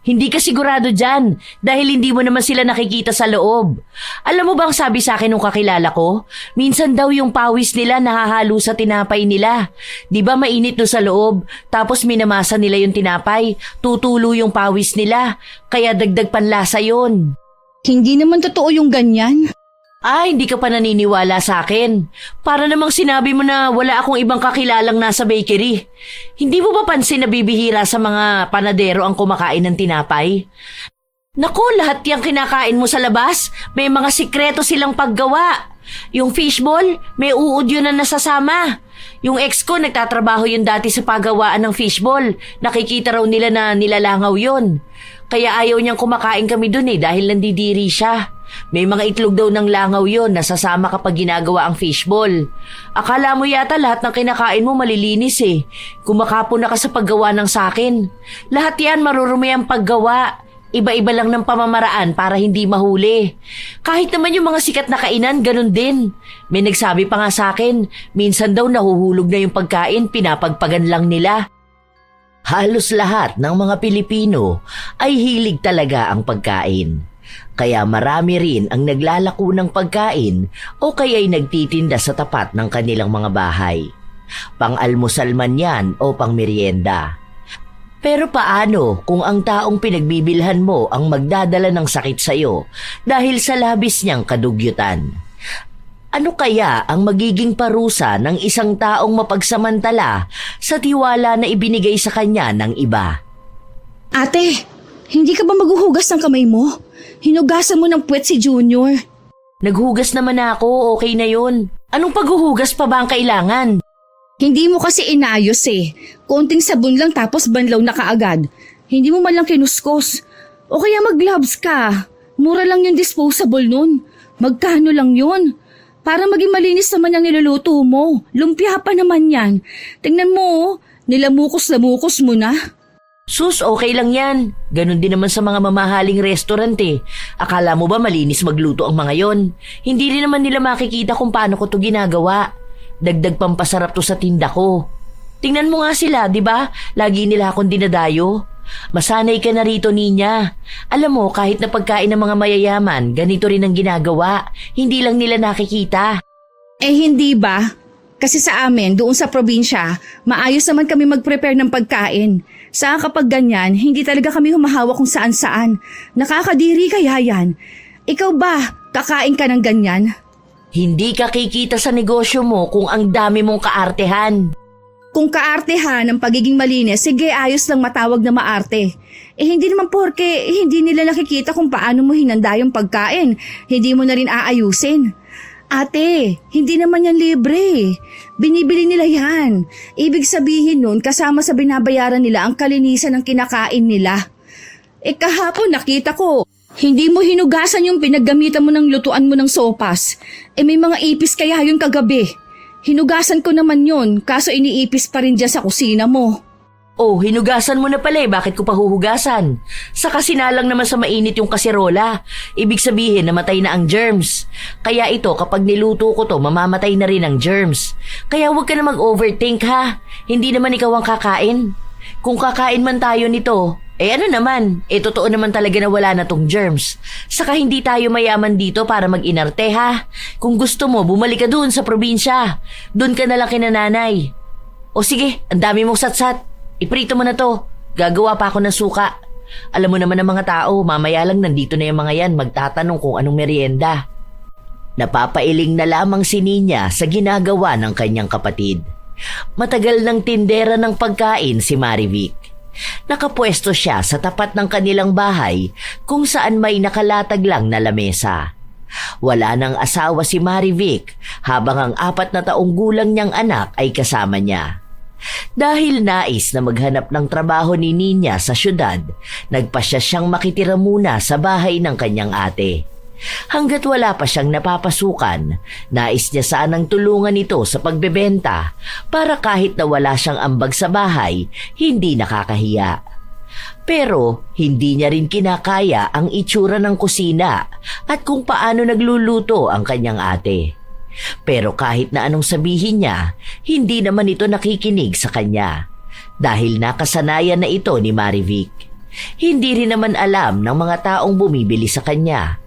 Hindi ka sigurado dyan dahil hindi mo naman sila nakikita sa loob. Alam mo bang sabi sa akin nung kakilala ko? Minsan daw yung pawis nila nahahalo sa tinapay nila. Di ba mainit doon sa loob? Tapos minamasa nila yung tinapay. Tutulo yung pawis nila. Kaya dagdag panlasa yun. Hindi naman totoo yung ganyan. Hindi ka pa naniniwala sa akin. Para namang sinabi mo na wala akong ibang kakilalang nasa bakery. Hindi mo ba pansin na bibihira sa mga panadero ang kumakain ng tinapay? Naku, lahat yung kinakain mo sa labas, may mga sikreto silang paggawa. Yung fishball, may uod yun na nasasama. Yung ex ko nagtatrabaho yun dati sa paggawaan ng fishball. Nakikita raw nila na nilalangaw yun. Kaya ayaw niyang kumakain kami dun dahil nandidiri siya. May mga itlog daw ng langaw yon nasasama kapag ginagawa ang fishball. Akala mo yata lahat ng kinakain mo malilinis Kumakapon na ka sa paggawa ng sakin. Lahat yan marurumi ang paggawa. Iba-iba lang ng pamamaraan para hindi mahuli. Kahit naman yung mga sikat na kainan, ganun din. May nagsabi pa nga sa akin, minsan daw nahuhulog na yung pagkain, pinapagpagan lang nila. Halos lahat ng mga Pilipino ay hilig talaga ang pagkain. Kaya marami rin ang naglalako ng pagkain o kaya'y nagtitinda sa tapat ng kanilang mga bahay. Pang-almusal man yan o pang-merienda. Pero paano kung ang taong pinagbibilhan mo ang magdadala ng sakit sa'yo dahil sa labis niyang kadugyutan? Ano kaya ang magiging parusa ng isang taong mapagsamantala sa tiwala na ibinigay sa kanya ng iba? Ate, hindi ka ba maghuhugas ng kamay mo? Hinugasan mo ng puwet si Junior. Naghugas naman ako, okay na yun. Anong paghuhugas pa ba ang kailangan? Hindi mo kasi inayos Konting sabon lang tapos banlaw na kaagad. Hindi mo man lang kinuskos. O kaya mag-gloves ka. Mura lang yung disposable nun. Magkano lang yun? Para maging malinis naman ang niluluto mo. Lumpia pa naman yan. Tingnan mo, nilamukos-lamukos mo na. Sus, okay lang yan. Ganon din naman sa mga mamahaling restaurant Akala mo ba malinis magluto ang mga yon? Hindi rin naman nila makikita kung paano ko to ginagawa. Dagdag pampasarap to sa tinda ko. Tingnan mo nga sila, di ba? Lagi nila akong dinadayo. Masanay ka na rito, Ninya. Alam mo, kahit na pagkain ng mga mayayaman, ganito rin ang ginagawa. Hindi lang nila nakikita. Hindi ba? Kasi sa amin, doon sa probinsya, maayos naman kami mag-prepare ng pagkain. Saka kapag ganyan, hindi talaga kami humahawa kung saan-saan. Nakakadiri kaya yan. Ikaw ba, kakain ka ng ganyan? Hindi ka kikita sa negosyo mo kung ang dami mong kaartehan. Kung kaartehan ang pagiging malinis, sige ayos lang matawag na maarte. Hindi naman porke hindi nila nakikita kung paano mo hinanda yung pagkain. Hindi mo na rin aayusin. Ate, hindi naman yan libre. Binibili nila yan. Ibig sabihin nun, kasama sa binabayaran nila ang kalinisan ng kinakain nila. Kahapon nakita ko, hindi mo hinugasan yung pinaggamitan mo ng lutuan mo ng sopas. May mga ipis kaya yun kagabi. Hinugasan ko naman yun, kaso iniipis pa rin dyan sa kusina mo. Oh, hinugasan mo na pala bakit ko pa huhugasan? Saka sinalang naman sa mainit yung kaserola. Ibig sabihin namatay na ang germs. Kaya ito kapag niluto ko to mamamatay na rin ang germs. Kaya huwag ka na mag-overthink ha. Hindi naman ikaw ang kakain. Kung kakain man tayo nito, ano naman, totoo naman talaga na wala na tong germs. Saka hindi tayo mayaman dito para mag-inarte ha. Kung gusto mo, bumalik ka doon sa probinsya. Doon ka na lang kina nanay. O sige, ang dami mong satsat. Iprito mo na to. Gagawa pa ako ng suka. Alam mo naman ng mga tao, mamaya lang nandito na yung mga yan magtatanong kung anong merienda. Napapailing na lamang si Ninya sa ginagawa ng kanyang kapatid. Matagal ng tindera ng pagkain si Marivic. Nakapwesto siya sa tapat ng kanilang bahay kung saan may nakalatag lang na lamesa. Wala nang asawa si Marivic habang ang 4 na taong gulang niyang anak ay kasama niya. Dahil nais na maghanap ng trabaho ni Ninya sa syudad, nagpasya siyang makitira muna sa bahay ng kanyang ate. Hanggat wala pa siyang napapasukan, nais niya sanang tulungan ito sa pagbebenta para kahit na wala siyang ambag sa bahay, hindi nakakahiya. Pero hindi niya rin kinakaya ang itsura ng kusina at kung paano nagluluto ang kanyang ate. Pero kahit na anong sabihin niya, hindi naman ito nakikinig sa kanya dahil nakasanayan na ito ni Marivic. Hindi rin naman alam ng mga taong bumibili sa kanya.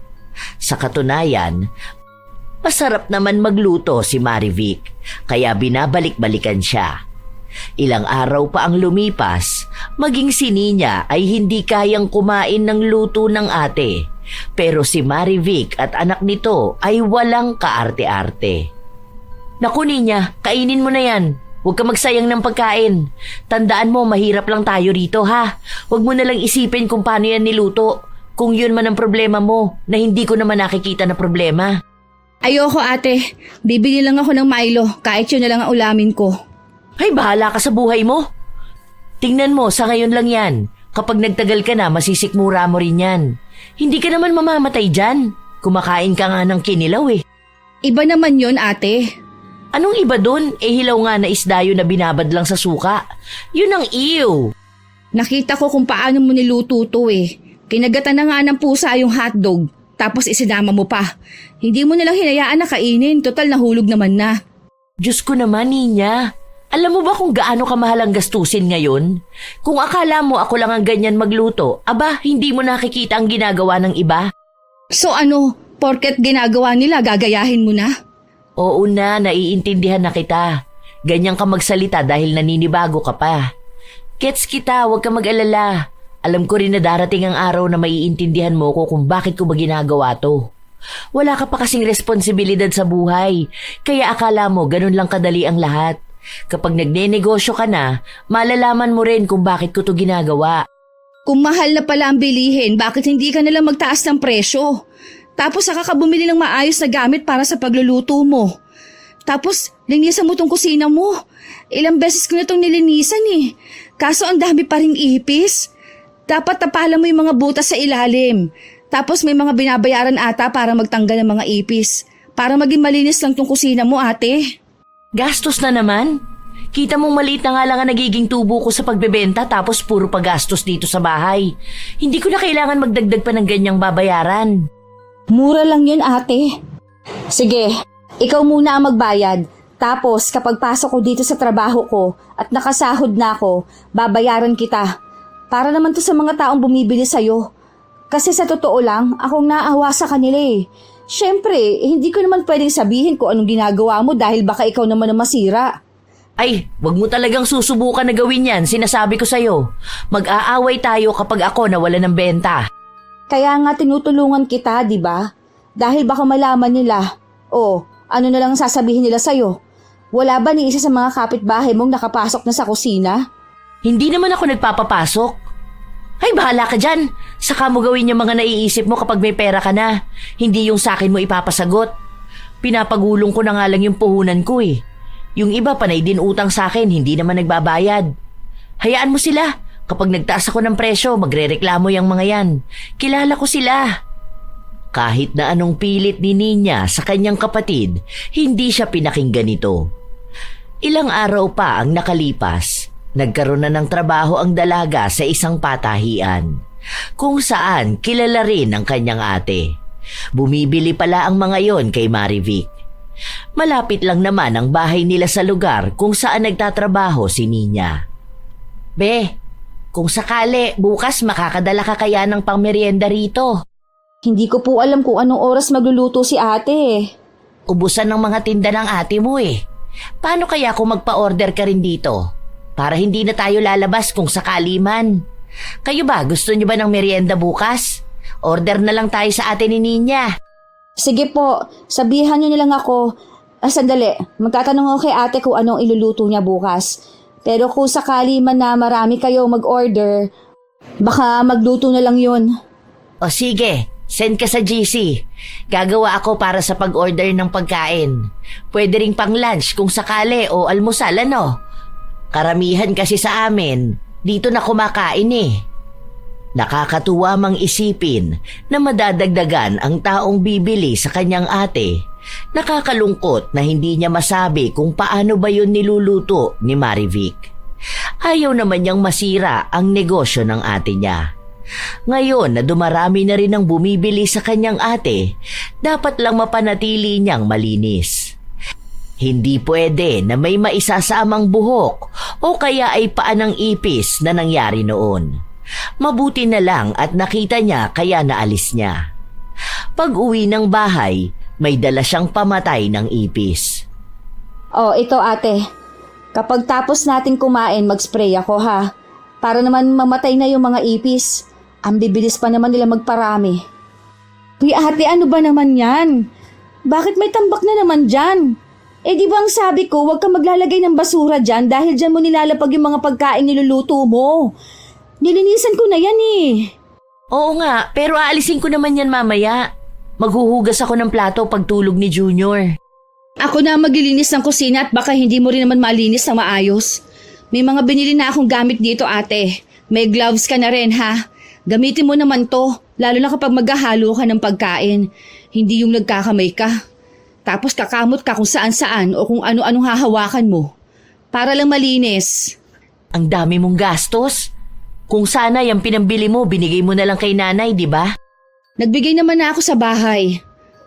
Sa katunayan, masarap naman magluto si Marivic, kaya binabalik-balikan siya. Ilang araw pa ang lumipas, maging si Nina ay hindi kayang kumain ng luto ng ate. Pero si Marivic at anak nito ay walang kaarte-arte. Naku Nina, kainin mo na yan. Huwag ka magsayang ng pagkain. Tandaan mo, mahirap lang tayo rito ha. Huwag mo nalang isipin kung paano yan niluto. Kung yun man ang problema mo, na hindi ko naman nakikita na problema. Ayoko ate, bibili lang ako ng Milo kahit yun na lang ang ulamin ko. Ay, bahala ka sa buhay mo. Tingnan mo, sa ngayon lang yan. Kapag nagtagal ka na, masisikmura mo rin yan. Hindi ka naman mamamatay dyan. Kumakain ka nga ng kinilaw eh. Iba naman yun ate. Anong iba dun? Hilaw nga na isda yun na binabad lang sa suka. Yun ang ew. Nakita ko kung paano mo niluto to eh. Kinagatan na nga ng pusa yung hotdog, tapos isinama mo pa. Hindi mo nalang hinayaan na kainin, total nahulog naman na. Diyos ko naman, Ninya. Alam mo ba kung gaano kamahal ang gastusin ngayon? Kung akala mo ako lang ang ganyan magluto, aba, hindi mo nakikita ang ginagawa ng iba? So ano, porket ginagawa nila, gagayahin mo na? Oo na, naiintindihan na kita. Ganyan ka magsalita dahil naninibago ka pa. Gets kita, huwag ka mag-alala. Alam ko rin na darating ang araw na maiintindihan mo ko kung bakit ko ba ginagawa to. Wala ka pa kasing responsibilidad sa buhay, kaya akala mo ganun lang kadali ang lahat. Kapag nagnenegosyo ka na, malalaman mo rin kung bakit ko to ginagawa. Kung mahal na pala ang bilihin, bakit hindi ka nalang magtaas ng presyo? Tapos saka ka bumili ng maayos na gamit para sa pagluluto mo. Tapos linisan mo tong kusina mo. Ilang beses ko na itong nilinisan eh. Kaso ang dami pa ring ipis. Dapat tapalan mo yung mga butas sa ilalim. Tapos may mga binabayaran ata para magtanggal ng mga ipis. Para maging malinis lang tong kusina mo ate. Gastos na naman? Kita mong maliit na nga lang ang nagiging tubo ko sa pagbebenta tapos puro pagastos dito sa bahay. Hindi ko na kailangan magdagdag pa ng ganyang babayaran. Mura lang yun ate. Sige, ikaw muna ang magbayad. Tapos kapag pasok ko dito sa trabaho ko at nakasahod na ako, babayaran kita. Para naman to sa mga taong bumibili sa'yo. Kasi sa totoo lang, akong naawa sa kanila eh. Siyempre, hindi ko naman pwedeng sabihin kung anong ginagawa mo dahil baka ikaw naman ang masira. Ay, wag mo talagang susubukan na gawin yan, sinasabi ko sa'yo. Mag-aaway tayo kapag ako nawala ng benta. Kaya nga tinutulungan kita, di ba? Dahil baka malaman nila, ano na lang sasabihin nila sa'yo? Wala ba ni isa sa mga kapitbahay mong nakapasok na sa kusina? Hindi naman ako nagpapapasok. Ay, bahala ka dyan. Saka mo gawin yung mga naiisip mo kapag may pera ka na. Hindi yung sakin mo ipapasagot. Pinapagulong ko na nga lang yung puhunan ko eh. Yung iba panay din utang sa akin, hindi naman nagbabayad. Hayaan mo sila. Kapag nagtaas ako ng presyo, magrereklamo yung mga yan. Kilala ko sila. Kahit na anong pilit ni Nina sa kanyang kapatid, hindi siya pinakinggan nito. Ilang araw pa ang nakalipas. Nagkaroon na ng trabaho ang dalaga sa isang patahian, kung saan kilala rin ang kanyang ate. Bumibili pala ang mga yon kay Marivic. Malapit lang naman ang bahay nila sa lugar kung saan nagtatrabaho si Nina. Be, kung sakali, bukas makakadala ka kaya ng pangmeryenda rito. Hindi ko po alam kung anong oras magluluto si ate. Ubusan ng mga tinda ng ate mo eh. Paano kaya kung magpa-order ka rin dito? Para hindi na tayo lalabas kung sakali man. Kayo ba, gusto niyo ba ng merienda bukas? Order na lang tayo sa ate ni Nina. Sige po, sabihan niyo nilang ako. Sandali, magtatanong ako kay ate kung anong iluluto niya bukas. Pero kung sakali man na marami kayo mag-order, baka magluto na lang yun. O sige, send ka sa GC. Gagawa ako para sa pag-order ng pagkain. Pwede ring pang lunch kung sakali o almusal ano. Karamihan kasi sa amin, dito na kumakain eh. Nakakatuwa mang isipin na madadagdagan ang taong bibili sa kanyang ate. Nakakalungkot na hindi niya masabi kung paano ba yun niluluto ni Marivic. Ayaw naman niyang masira ang negosyo ng ate niya. Ngayon na dumarami na rin ang bumibili sa kanyang ate, dapat lang mapanatili niyang malinis. Hindi pwede na may maisasamang buhok o kaya ay paan ng ipis na nangyari noon. Mabuti na lang at nakita niya kaya naalis niya. Pag-uwi ng bahay, may dala siyang pamatay ng ipis. Oh, ito ate. Kapag tapos natin kumain, mag-spray ako ha. Para naman mamatay na yung mga ipis. Ang bibilis pa naman nila magparami. Uy ate, ano ba naman yan? Bakit may tambak na naman dyan? Eh di ba ang sabi ko, huwag kang maglalagay ng basura dyan dahil dyan mo nilalapag yung mga pagkain niluluto mo. Nilinisan ko na yan eh. Oo nga, pero aalisin ko naman yan mamaya. Maghuhugas ako ng plato pagtulog ni Junior. Ako na maglilinis ng kusina at baka hindi mo rin naman malinis na maayos. May mga binili na akong gamit dito ate. May gloves ka na rin ha. Gamitin mo naman to, lalo na kapag maghahalo ka ng pagkain. Hindi yung nagkakamay ka. Tapos kakamot ka kung saan-saan o kung ano-anong hahawakan mo. Para lang malinis. Ang dami mong gastos. Kung sana yung pinambili mo, binigay mo na lang kay nanay, di ba? Nagbigay naman na ako sa bahay.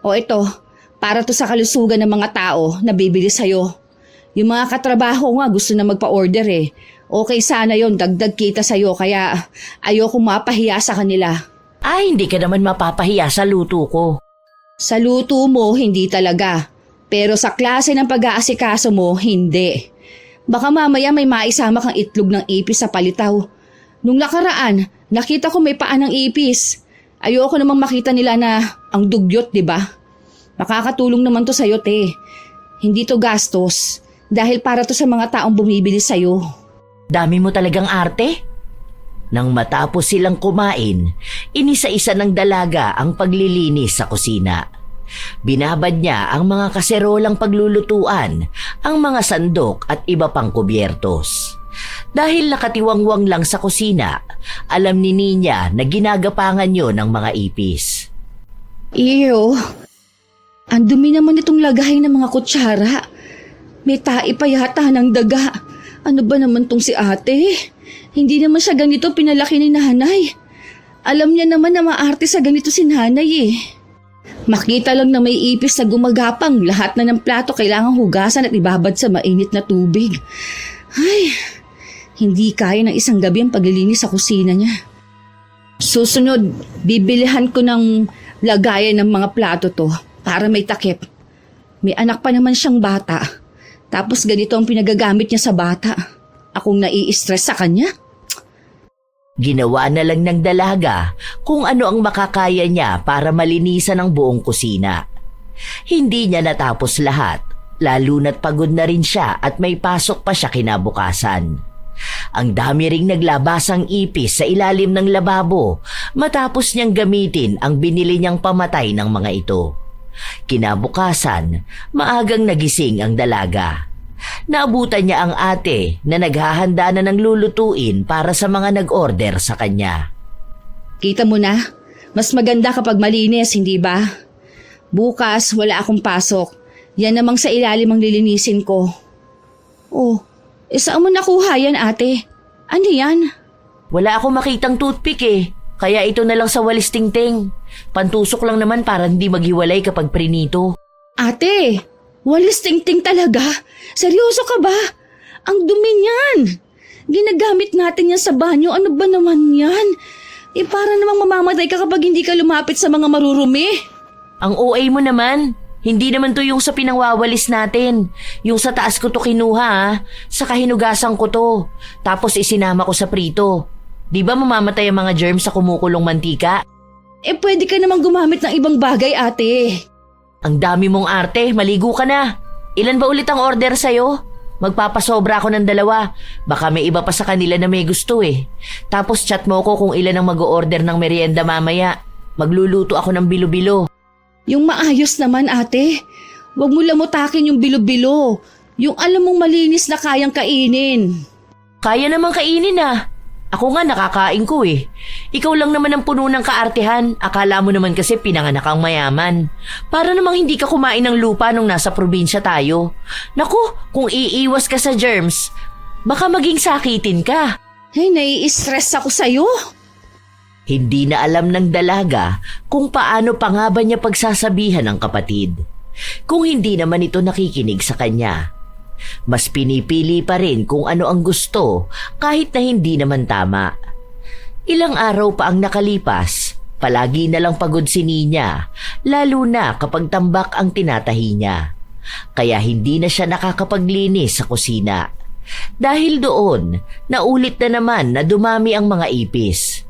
O ito, para to sa kalusugan ng mga tao na bibili sa'yo. Yung mga katrabaho nga gusto na magpa-order eh. Okay sana yon, dagdag kita sa'yo kaya ayoko mapahiya sa kanila. Ay, hindi ka naman mapapahiya sa luto ko. Sa luto mo, hindi talaga. Pero sa klase ng pag-aasikaso mo, hindi. Baka mamaya may maisama kang itlog ng ipis sa palitaw. Nung nakaraan, nakita ko may paa ng ipis. Ayoko namang makita nila na ang dugyot, di ba? Makakatulong naman to sa'yo, te. Hindi to gastos. Dahil para to sa mga taong bumibili sa'yo. Dami mo talagang arte. Nang matapos silang kumain, inisa-isa ng dalaga ang paglilinis sa kusina. Binabad niya ang mga kaserolang paglulutuan, ang mga sandok at iba pang kubyertos. Dahil nakatiwangwang lang sa kusina, alam ni Ninya na ginagapangan yon ng mga ipis. Ew, ang dumi naman itong lagay ng mga kutsara. May tai pa yata ng daga. Ano ba naman tong si ate? Hindi naman siya ganito pinalaki ni nanay. Alam niya naman na maarte sa ganito si nanay eh. Makita lang na may ipis na gumagapang, lahat na ng plato kailangang hugasan at ibabad sa mainit na tubig. Ay, hindi kaya ng isang gabi ang paglilinis sa kusina niya. Susunod, bibilihan ko ng lagayan ng mga plato to para may takip. May anak pa naman siyang bata. Tapos ganito ang pinagagamit niya sa bata. Akong nai-stress sa kanya. Ginawa na lang ng dalaga kung ano ang makakaya niya para malinisan ang buong kusina. Hindi niya natapos lahat, lalo na't pagod na rin siya at may pasok pa siya kinabukasan. Ang dami ring naglabasang ipis sa ilalim ng lababo matapos niyang gamitin ang binili niyang pamatay ng mga ito. Kinabukasan, maagang nagising ang dalaga. Naabutan niya ang ate na naghahanda na ng lulutuin para sa mga nag-order sa kanya. Kita mo na, mas maganda kapag malinis, hindi ba? Bukas, wala akong pasok. Yan namang sa ilalim ang lilinisin ko. Oh, saan mo nakuha yan ate? Ano yan? Wala akong makitang toothpick eh, kaya ito na lang sa walis tingting. Pantusok lang naman para hindi maghiwalay kapag prinito. Ate, walis tingting talaga? Seryoso ka ba? Ang dumi niyan. Ginagamit natin yan sa banyo. Ano ba naman yan? Eh para namang mamamatay ka kapag hindi ka lumapit sa mga marurumi. Ang OA mo naman. Hindi naman to yung sa pinangwawalis natin. Yung sa taas ko to kinuha ha. Sa kahinugasan ko to. Tapos isinama ko sa prito. Di ba mamamatay ang mga germs sa kumukulong mantika? Eh pwede ka namang gumamit ng ibang bagay ate. Ang dami mong arte, maligo ka na. Ilan ba ulit ang order sa'yo? Magpapasobra ako ng 2. Baka may iba pa sa kanila na may gusto eh. Tapos chat mo ko kung ilan ang mag-o-order ng merienda mamaya. Magluluto ako ng bilo-bilo. Yung maayos naman ate. Huwag mo lamutakin yung bilo-bilo. Yung alam mong malinis na kayang kainin. Kaya namang kainin ah. Ako nga nakakain ko eh. Ikaw lang naman ang puno ng kaartehan. Akala mo naman kasi pinanganak kang mayaman. Para namang hindi ka kumain ng lupa nung nasa probinsya tayo. Naku, kung iiwas ka sa germs, baka maging sakitin ka. Ay, nai-stress ako sa'yo. Hindi na alam ng dalaga kung paano pa nga ba niya pagsasabihan ang kapatid. Kung hindi naman ito nakikinig sa kanya. Mas pinipili pa rin kung ano ang gusto kahit na hindi naman tama. Ilang araw pa ang nakalipas, palagi na lang pagod si Nina, lalo na kapag tambak ang tinatahi niya. Kaya hindi na siya nakakapaglinis sa kusina. Dahil doon, naulit na naman na dumami ang mga ipis.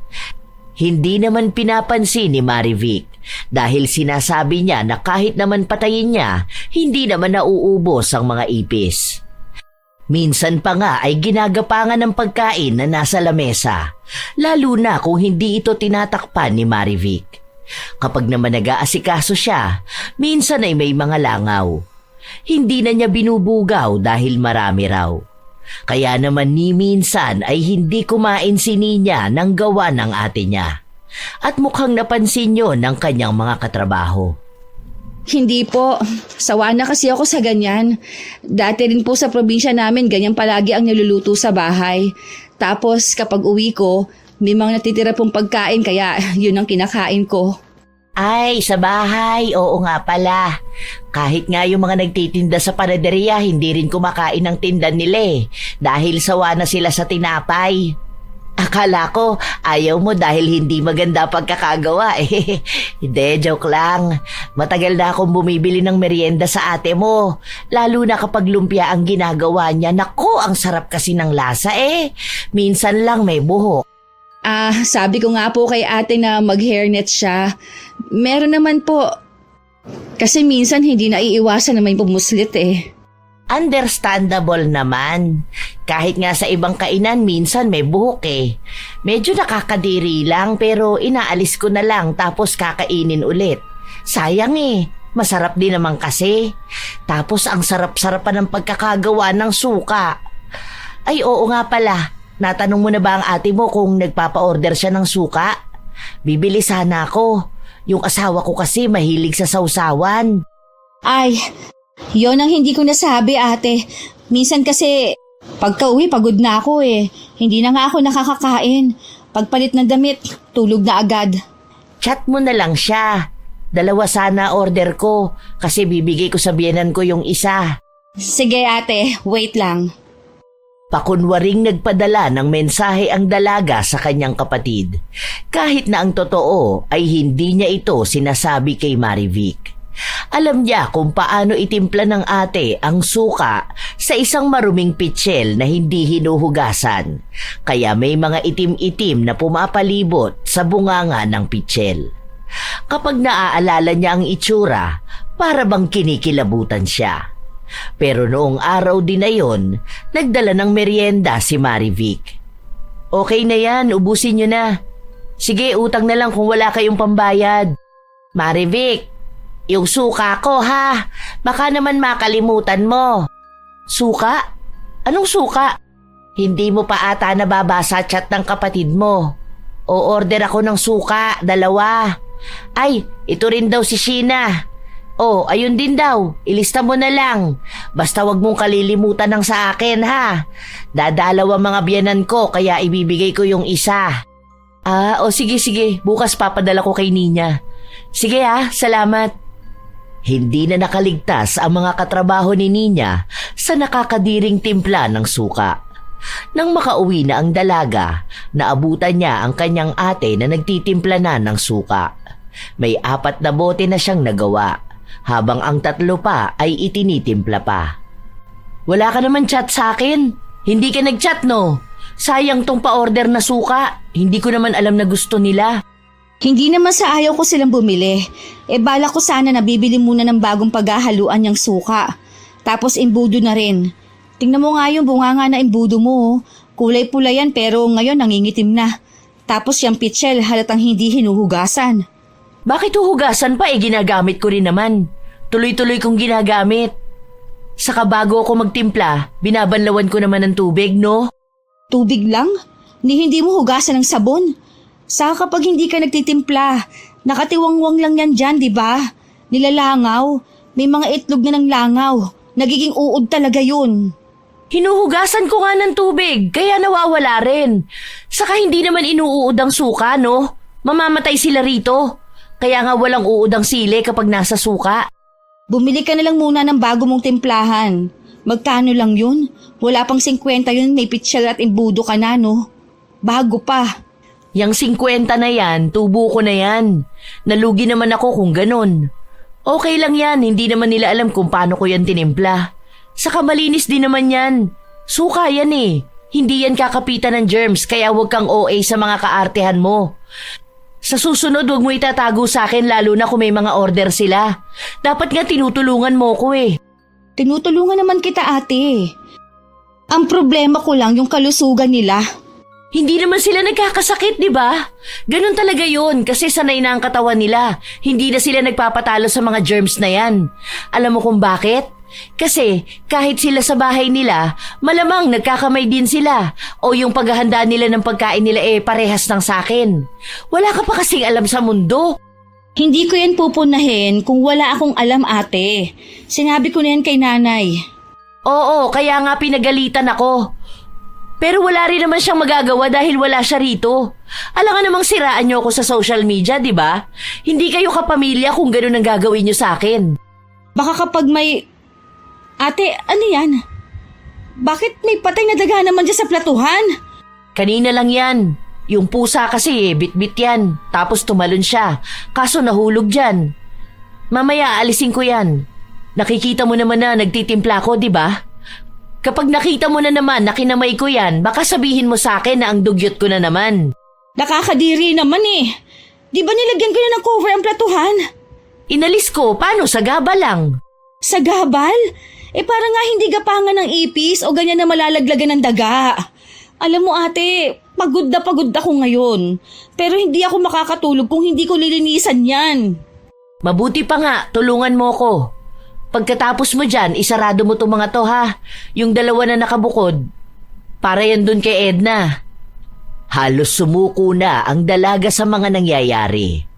Hindi naman pinapansin ni Marivic dahil sinasabi niya na kahit naman patayin niya, hindi naman nauubos ang mga ipis. Minsan pa nga ay ginagapangan ng pagkain na nasa lamesa, lalo na kung hindi ito tinatakpan ni Marivic. Kapag naman nag-aasikaso siya, minsan ay may mga langaw. Hindi na niya binubugaw dahil marami raw. Kaya naman ni minsan ay hindi kumain si Nina ng gawa ng ate niya. At mukhang napansin yon ng kanyang mga katrabaho. Hindi po. Sawa na kasi ako sa ganyan. Dati rin po sa probinsya namin, ganyan palagi ang niluluto sa bahay. Tapos kapag uwi ko, may mga natitira pong pagkain kaya yun ang kinakain ko. Ay, sa bahay, oo nga pala. Kahit nga yung mga nagtitinda sa panaderia, hindi rin kumakain ng tinda nila dahil sawa na sila sa tinapay. Akala ko ayaw mo dahil hindi maganda pagkakagawa Hindi, joke lang. Matagal na akong bumibili ng merienda sa ate mo. Lalo na kapag lumpia ang ginagawa niya. Naku, ang sarap kasi ng lasa Minsan lang may buhok. Sabi ko nga po kay ate na mag-hairnet siya. Meron naman po. Kasi minsan hindi na iiwasan na may pumuslit Understandable naman. Kahit nga sa ibang kainan minsan may buhok Medyo nakakadiri lang pero inaalis ko na lang tapos kakainin ulit. Sayang masarap din naman kasi. Tapos ang sarap-sarap pa ng pagkakagawa ng suka. Ay oo nga pala, natanong mo na ba ang ate mo kung nagpapa-order siya ng suka? Bibili sana ako. Yung asawa ko kasi mahilig sa sausawan. Ay, yon ang hindi ko nasabi ate. Minsan kasi pagka-uwi pagod na ako Hindi na nga ako nakakakain. Pagpalit ng damit, tulog na agad. Chat mo na lang siya. 2 sana order ko kasi bibigay ko sa biyenan ko yung isa. Sige ate, wait lang. Pakunwaring nagpadala ng mensahe ang dalaga sa kanyang kapatid. Kahit na ang totoo ay hindi niya ito sinasabi kay Marivic. Alam niya kung paano itimpla ng ate ang suka sa isang maruming pitsil na hindi hinuhugasan. Kaya may mga itim-itim na pumapalibot sa bunganga ng pitsil. Kapag naaalala niya ang itsura, para bang kinikilabutan siya. Pero noong araw din na yon, nagdala ng merienda si Marivic. Okay na yan, ubusin niyo na. Sige, utang na lang kung wala kayong pambayad. Marivic, yung suka ko ha, baka naman makalimutan mo. Suka? Anong suka? Hindi mo pa ata nababasa chat ng kapatid mo. O-order ako ng suka, 2. Ay, ito rin daw si Sheena. Oh, ayun din daw. Ilista mo na lang. Basta wag mong kalilimutan ng sa akin ha. Dadalaw ang mga biyanan ko kaya ibibigay ko yung isa. Sige. Bukas papadala ko kay Nina. Sige salamat. Hindi na nakaligtas ang mga katrabaho ni Nina sa nakakadiring timpla ng suka. Nang makauwi na ang dalaga, naabutan niya ang kanyang ate na nagtitimpla na ng suka. May 4 na bote na siyang nagawa. Habang ang 3 pa ay itinitimpla pa. Wala ka naman chat sa akin. Hindi ka nag-chat no? Sayang tong pa-order na suka. Hindi ko naman alam na gusto nila. Hindi naman sa ayaw ko silang bumili. Bala ko sana na bibili muna ng bagong paghahaluan niyang suka. Tapos imbudo na rin. Tingnan mo nga yung bunganga na imbudo mo. Kulay pula yan pero ngayon nangingitim na. Tapos yung pitsil halatang hindi hinuhugasan. Bakit huhugasan pa ginagamit ko rin naman. Tuloy-tuloy kong ginagamit. Saka bago ako magtimpla, binabanlawan ko naman ng tubig, no? Tubig lang? Hindi mo hugasan ng sabon. Saka kapag hindi ka nagtitimpla, nakatiwangwang lang yan dyan, di ba? Nilalangaw. May mga itlog na ng langaw. Nagiging uod talaga yun. Hinuhugasan ko nga ng tubig, kaya nawawala rin. Saka hindi naman inuuod ang suka, no? Mamamatay sila rito. Kaya nga walang uod ang sili kapag nasa suka. Bumili ka na lang muna ng bago mong timplahan. Magkano lang yun? Wala pang 50 yun, may pitsil at imbudo ka na, no? Bago pa. Yang 50 na yan, tubo ko na yan. Nalugi naman ako kung ganun. Okay lang yan, hindi naman nila alam kung paano ko yan tinimpla. Saka malinis din naman yan. Suka yan eh. Hindi yan kakapitan ng germs, kaya huwag kang OA sa mga kaartehan mo. Sa susunod, huwag mo itatago sa akin lalo na kung may mga order sila. Dapat nga tinutulungan mo ko eh. Tinutulungan naman kita, ate. Ang problema ko lang yung kalusugan nila. Hindi naman sila nagkakasakit, di ba? Ganun talaga yun kasi sanay na ang katawan nila. Hindi na sila nagpapatalo sa mga germs na yan. Alam mo kung bakit? Kasi kahit sila sa bahay nila, malamang nagkakamay din sila. O yung paghahanda nila ng pagkain nila parehas ng sakin. Wala ka pa kasing alam sa mundo. Hindi ko yan pupunahin kung wala akong alam, ate. Sinabi ko na yan kay nanay. Oo, kaya nga pinagalitan ako. Pero wala rin naman siyang magagawa dahil wala siya rito. Alam nga namang siraan niyo ako sa social media, di ba? Hindi kayo kapamilya kung gano'n ang gagawin niyo sa akin. Baka kapag may... Ate, ano yan? Bakit may patay na daga naman dyan sa platuhan? Kanina lang yan. Yung pusa kasi bit-bit yan. Tapos tumalon siya. Kaso nahulog dyan. Mamaya alisin ko yan. Nakikita mo naman na nagtitimpla ko, di ba? Kapag nakita mo na naman na kinamay ko yan, baka sabihin mo sa akin na ang dugyot ko na naman. Nakakadiri naman eh. Di ba nilagyan ko na ng cover ang platuhan? Inalis ko, paano? Sa gaba lang. Sa gabal? Para nga hindi gapangan ng ipis o ganyan na malalaglagan ng daga. Alam mo ate, pagod ako ngayon. Pero hindi ako makakatulog kung hindi ko lilinisan yan. Mabuti pa nga, tulungan mo ko. Pagkatapos mo dyan, isarado mo itong mga to ha. Yung dalawa na nakabukod. Para yan dun kay Edna. Halos sumuko na ang dalaga sa mga nangyayari.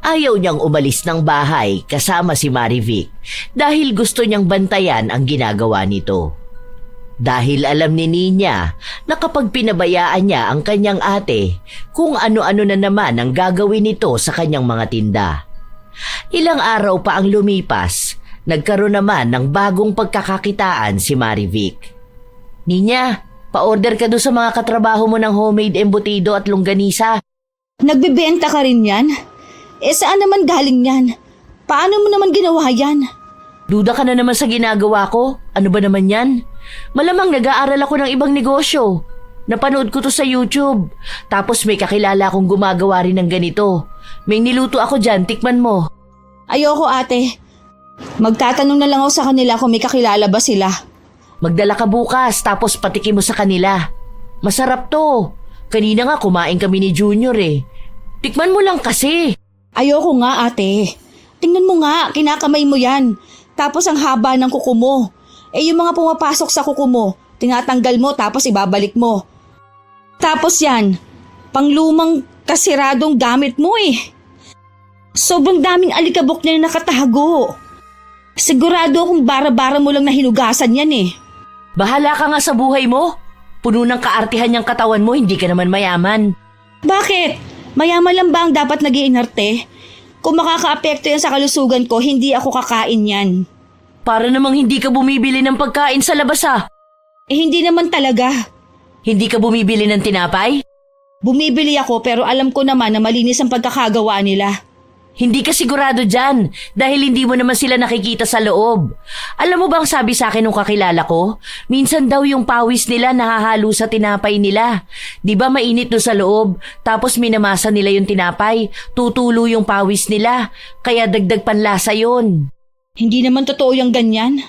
Ayaw niyang umalis ng bahay kasama si Marivic dahil gusto niyang bantayan ang ginagawa nito. Dahil alam ni Nina na kapag pinabayaan niya ang kanyang ate, kung ano-ano na naman ang gagawin nito sa kanyang mga tinda. Ilang araw pa ang lumipas, nagkaroon naman ng bagong pagkakakitaan si Marivic. Nina, pa-order ka doon sa mga katrabaho mo ng homemade embutido at longganisa. Nagbebenta ka rin yan? Saan naman galing yan? Paano mo naman ginawa yan? Duda ka na naman sa ginagawa ko? Ano ba naman yan? Malamang nag-aaral ako ng ibang negosyo. Napanood ko to sa YouTube. Tapos may kakilala akong gumagawa rin ng ganito. May niluto ako dyan, tikman mo. Ayoko ate. Magtatanong na lang ako sa kanila kung may kakilala ba sila. Magdala ka bukas tapos patikim mo sa kanila. Masarap to. Kanina nga kumain kami ni Junior eh. Tikman mo lang kasi. Ayoko nga ate. Tingnan mo nga, kinakamay mo yan. Tapos ang haba ng kuko mo. Yung mga pumapasok sa kuko mo, tinatanggal mo tapos ibabalik mo. Tapos yan, panglumang kasiradong gamit mo eh. Sobrang daming alikabok na nakatago. Sigurado akong bara-bara mo lang na hinugasan yan eh. Bahala ka nga sa buhay mo. Puno ng kaartihan yung katawan mo, hindi ka naman mayaman. Bakit? Mayaman lang ba ang dapat nag-iinarte? Kung makakaapekto yan sa kalusugan ko, hindi ako kakain yan. Para namang hindi ka bumibili ng pagkain sa labas ah. Hindi naman talaga. Hindi ka bumibili ng tinapay? Bumibili ako pero alam ko naman na malinis ang pagkakagawa nila. Hindi ka sigurado dyan dahil hindi mo naman sila nakikita sa loob. Alam mo bang sabi sa akin nung kakilala ko? Minsan daw yung pawis nila nahahalo sa tinapay nila. Di ba mainit doon sa loob? Tapos minamasa nila yung tinapay. Tutulo yung pawis nila. Kaya dagdag panlasa yon. Hindi naman totoo yung ganyan.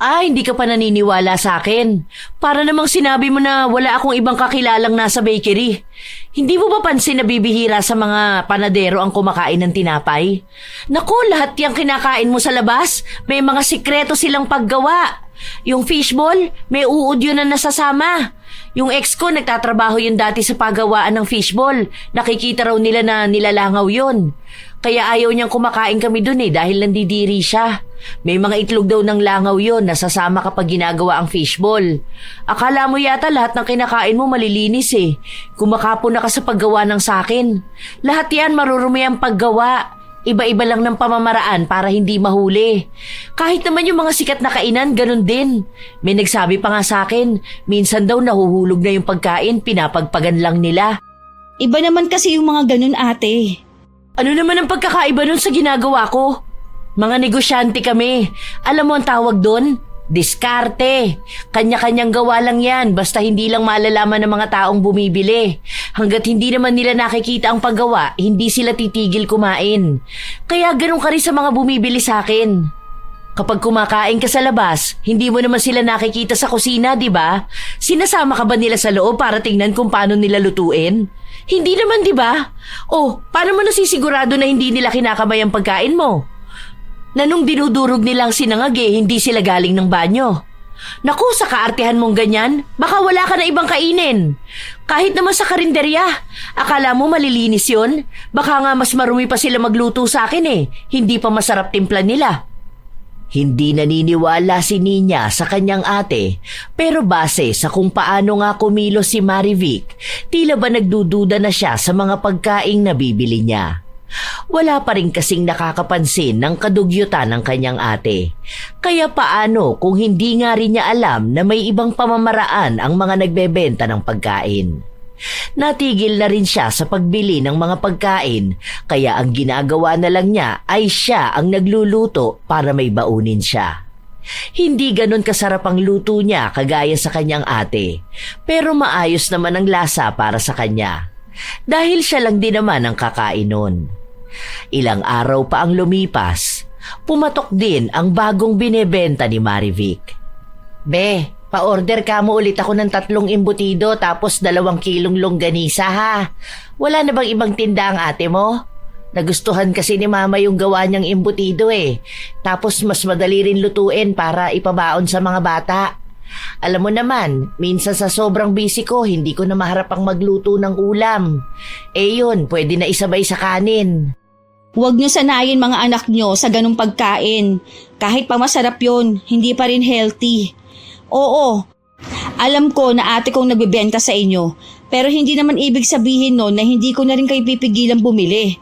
Hindi ka pa naniniwala sa akin. Para namang sinabi mo na wala akong ibang kakilalang nasa bakery. Hindi mo ba pansin na bibihira sa mga panadero ang kumakain ng tinapay? Naku, lahat yung kinakain mo sa labas, may mga sikreto silang paggawa. Yung fishball, may uod yun na nasasama. Yung ex ko nagtatrabaho yun dati sa paggawaan ng fishball. Nakikita raw nila na nilalangaw yun. Kaya ayaw niyang kumakain kami dun dahil nandidiri siya. May mga itlog daw ng langaw yon nasasama kapag ginagawa ang fishball. Akala mo yata lahat ng kinakain mo malilinis Kumakapon na ka sa paggawa ng sakin. Lahat yan marurumi ang paggawa. Iba-iba lang ng pamamaraan para hindi mahuli. Kahit naman yung mga sikat na kainan, ganun din. May nagsabi pa nga sa akin, minsan daw nahuhulog na yung pagkain, pinapagpagan lang nila. Iba naman kasi yung mga ganun, ate. Ano naman ang pagkakaiba nun sa ginagawa ko? Mga negosyante kami. Alam mo ang tawag doon? Diskarte. Kanya-kanyang gawa lang yan basta hindi lang malalaman ng mga taong bumibili. Hanggat hindi naman nila nakikita ang paggawa, hindi sila titigil kumain. Kaya ganun ka rin sa mga bumibili sa akin. Kapag kumakain ka sa labas, hindi mo naman sila nakikita sa kusina, di ba? Sinasama ka ba nila sa loob para tingnan kung paano nila lutuin? Hindi naman, di ba? Oh, paano mo nasisigurado na hindi nila kinakamay ang pagkain mo? Na nung dinudurog nilang sinangag hindi sila galing ng banyo. Naku, sa kaartehan mong ganyan, baka wala ka na ibang kainin. Kahit naman sa karinderya, akala mo malilinis yun? Baka nga mas marumi pa sila magluto sa akin hindi pa masarap timpla nila. Hindi naniniwala si Ninya sa kanyang ate, pero base sa kung paano nga kumilos si Marivic, tila ba nagdududa na siya sa mga pagkaing nabibili niya. Wala pa rin kasing nakakapansin ng kadugyutan ng kanyang ate. Kaya paano kung hindi nga rin niya alam na may ibang pamamaraan ang mga nagbebenta ng pagkain? Natigil na rin siya sa pagbili ng mga pagkain, kaya ang ginagawa na lang niya ay siya ang nagluluto para may baunin siya. Hindi ganon kasarap ang luto niya kagaya sa kanyang ate, pero maayos naman ang lasa para sa kanya. Dahil siya lang din naman ang kakain nun. Ilang araw pa ang lumipas, pumatok din ang bagong binebenta ni Marivic. Be, pa-order ka mo ulit ako ng 3 embutido tapos 2 kilong longganisa ha. Wala na bang ibang tinda ang ate mo? Nagustuhan kasi ni mama yung gawa niyang embutido Tapos mas madali rin lutuin para ipabaon sa mga bata. Alam mo naman, minsan sa sobrang busy ko, hindi ko na maharap ang magluto ng ulam. Yun, pwede na isabay sa kanin. Huwag niyo sanayin mga anak niyo sa ganung pagkain. Kahit pa masarap yun, hindi pa rin healthy. Oo, alam ko na ate kong nagbebenta sa inyo, pero hindi naman ibig sabihin no na hindi ko na rin kayo pipigilan bumili.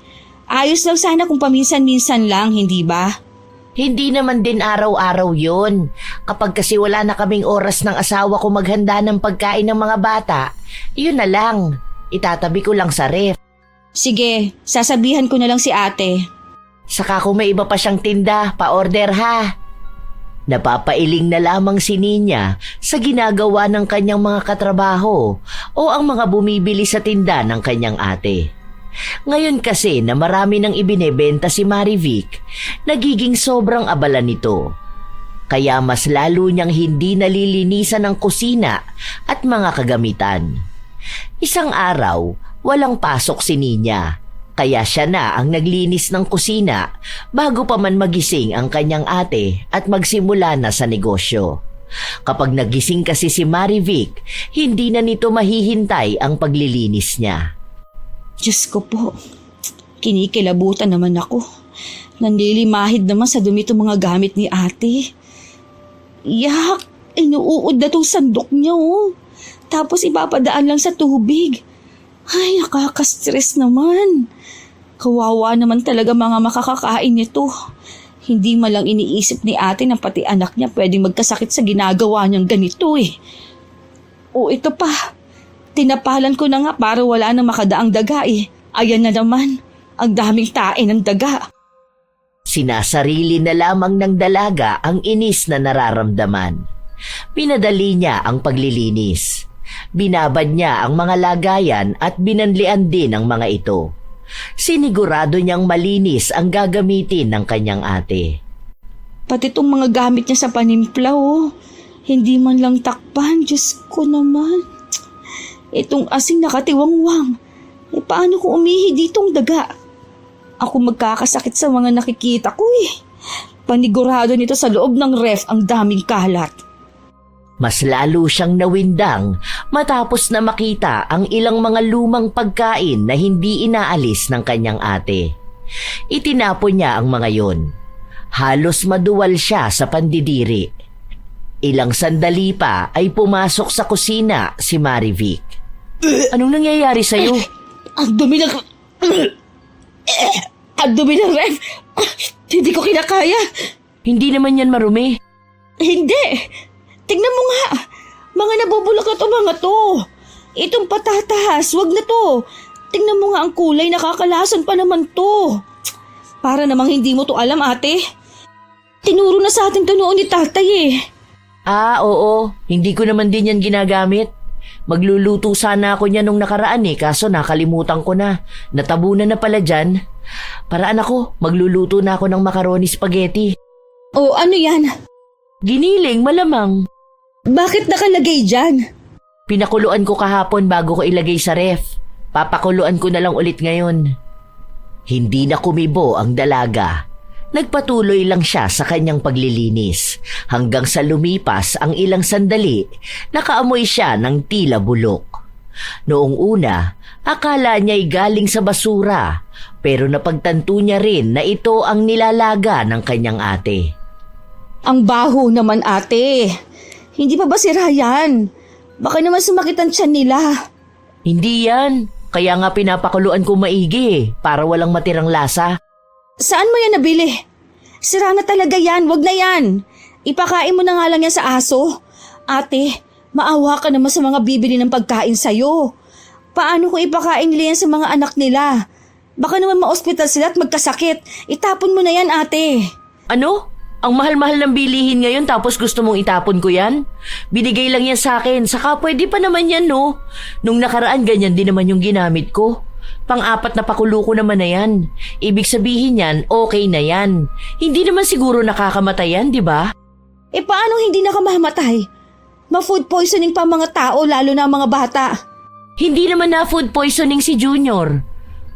Ayos lang sana kung paminsan-minsan lang, hindi ba? Hindi naman din araw-araw yun. Kapag kasi wala na kaming oras ng asawa ko maghanda ng pagkain ng mga bata, yun na lang. Itatabi ko lang sa ref. Sige, sasabihan ko na lang si ate. Saka kung may iba pa siyang tinda, pa-order ha. Napapailing na lamang si Ninya sa ginagawa ng kanyang mga katrabaho o ang mga bumibili sa tinda ng kanyang ate. Ngayon kasi na marami nang ibinebenta si Marivic, nagiging sobrang abala nito. Kaya mas lalo niyang hindi nalilinisan ang kusina at mga kagamitan. Isang araw, walang pasok si Ninya, kaya siya na ang naglinis ng kusina bago pa man magising ang kanyang ate at magsimula na sa negosyo. Kapag nagising kasi si Marivic, hindi na nito mahihintay ang paglilinis niya. Diyos ko po, kinikilabutan naman ako. Nanlilimahid naman sa dumi itong mga gamit ni ate. Yak, inuud na itong sandok niya Tapos ipapadaan lang sa tubig. Ay, nakaka-stress naman. Kawawa naman talaga mga makakakain nito. Hindi malang iniisip ni ate na pati anak niya pwedeng magkasakit sa ginagawa niyang ganito O ito pa, tinapalan ko na nga para wala nang makadaang daga Ayan na naman, ang daming tae ng daga. Sinasarili na lamang ng dalaga ang inis na nararamdaman. Pinadali niya ang paglilinis. Binabad niya ang mga lagayan at binanlian din ang mga ito. Sinigurado niyang malinis ang gagamitin ng kanyang ate. Pati itong mga gamit niya sa panimpla hindi man lang takpan, Diyos ko naman. Itong asing nakatiwangwang. Paano kung umihi ditong daga? Ako magkakasakit sa mga nakikita ko Panigurado nito sa loob ng ref ang daming kalat. Mas lalo siyang nawindang matapos na makita ang ilang mga lumang pagkain na hindi inaalis ng kanyang ate. Itinapon niya ang mga yon. Halos maduwal siya sa pandidiri. Ilang sandali pa ay pumasok sa kusina si Marivic. Anong nangyayari sa'yo? Ang dumi ng... Ang dumi ng ref! Hindi ko kinakaya! Hindi naman yan marumi. Hindi! Tingnan mo nga! Mga nabubulok na to mga to! Itong patatas, wag na to! Tingnan mo nga ang kulay, nakakalason pa naman to. Para namang hindi mo to alam, ate. Tinuro na sa atin to noon ni tatay eh. Ah, oo. Hindi ko naman din yan ginagamit. Magluluto sana ako niya nung nakaraan kaso nakalimutan ko na. Natabunan na pala dyan. Paraan ako, magluluto na ako ng macaroni spaghetti. O ano yan? Giniling, malamang. Bakit nakalagay dyan? Pinakuluan ko kahapon bago ko ilagay sa ref. Papakuluan ko na lang ulit ngayon. Hindi na kumibo ang dalaga. Nagpatuloy lang siya sa kanyang paglilinis hanggang sa lumipas ang ilang sandali, nakaamoy siya ng tila bulok. Noong una, akala niya'y galing sa basura pero napagtanto niya rin na ito ang nilalaga ng kanyang ate. Ang baho naman, ate. Hindi pa ba sira yan? Baka naman sumakit ang tiyan nila. Hindi yan. Kaya nga pinapakuluan ko maigi para walang matirang lasa. Saan mo yan nabili? Sira na talaga yan, wag na yan. Ipakain mo na nga lang yan sa aso. Ate, maawa ka naman sa mga bibili ng pagkain sa'yo. Paano kung ipakain nila yan sa mga anak nila? Baka naman ma-ospital sila at magkasakit. Itapon mo na yan, ate. Ano? Ang mahal-mahal ng bilihin ngayon tapos gusto mong itapon ko yan? Binigay lang yan sa akin, saka pwede pa naman yan, no? Nung nakaraan ganyan din naman yung ginamit ko. Pang-apat na pakulo ko naman na yan. Ibig sabihin yan, okay na yan. Hindi naman siguro nakakamatay yan, di ba? E paano hindi nakamamatay? Ma-food poisoning pa mga tao, lalo na mga bata. Hindi naman na food poisoning si Junior.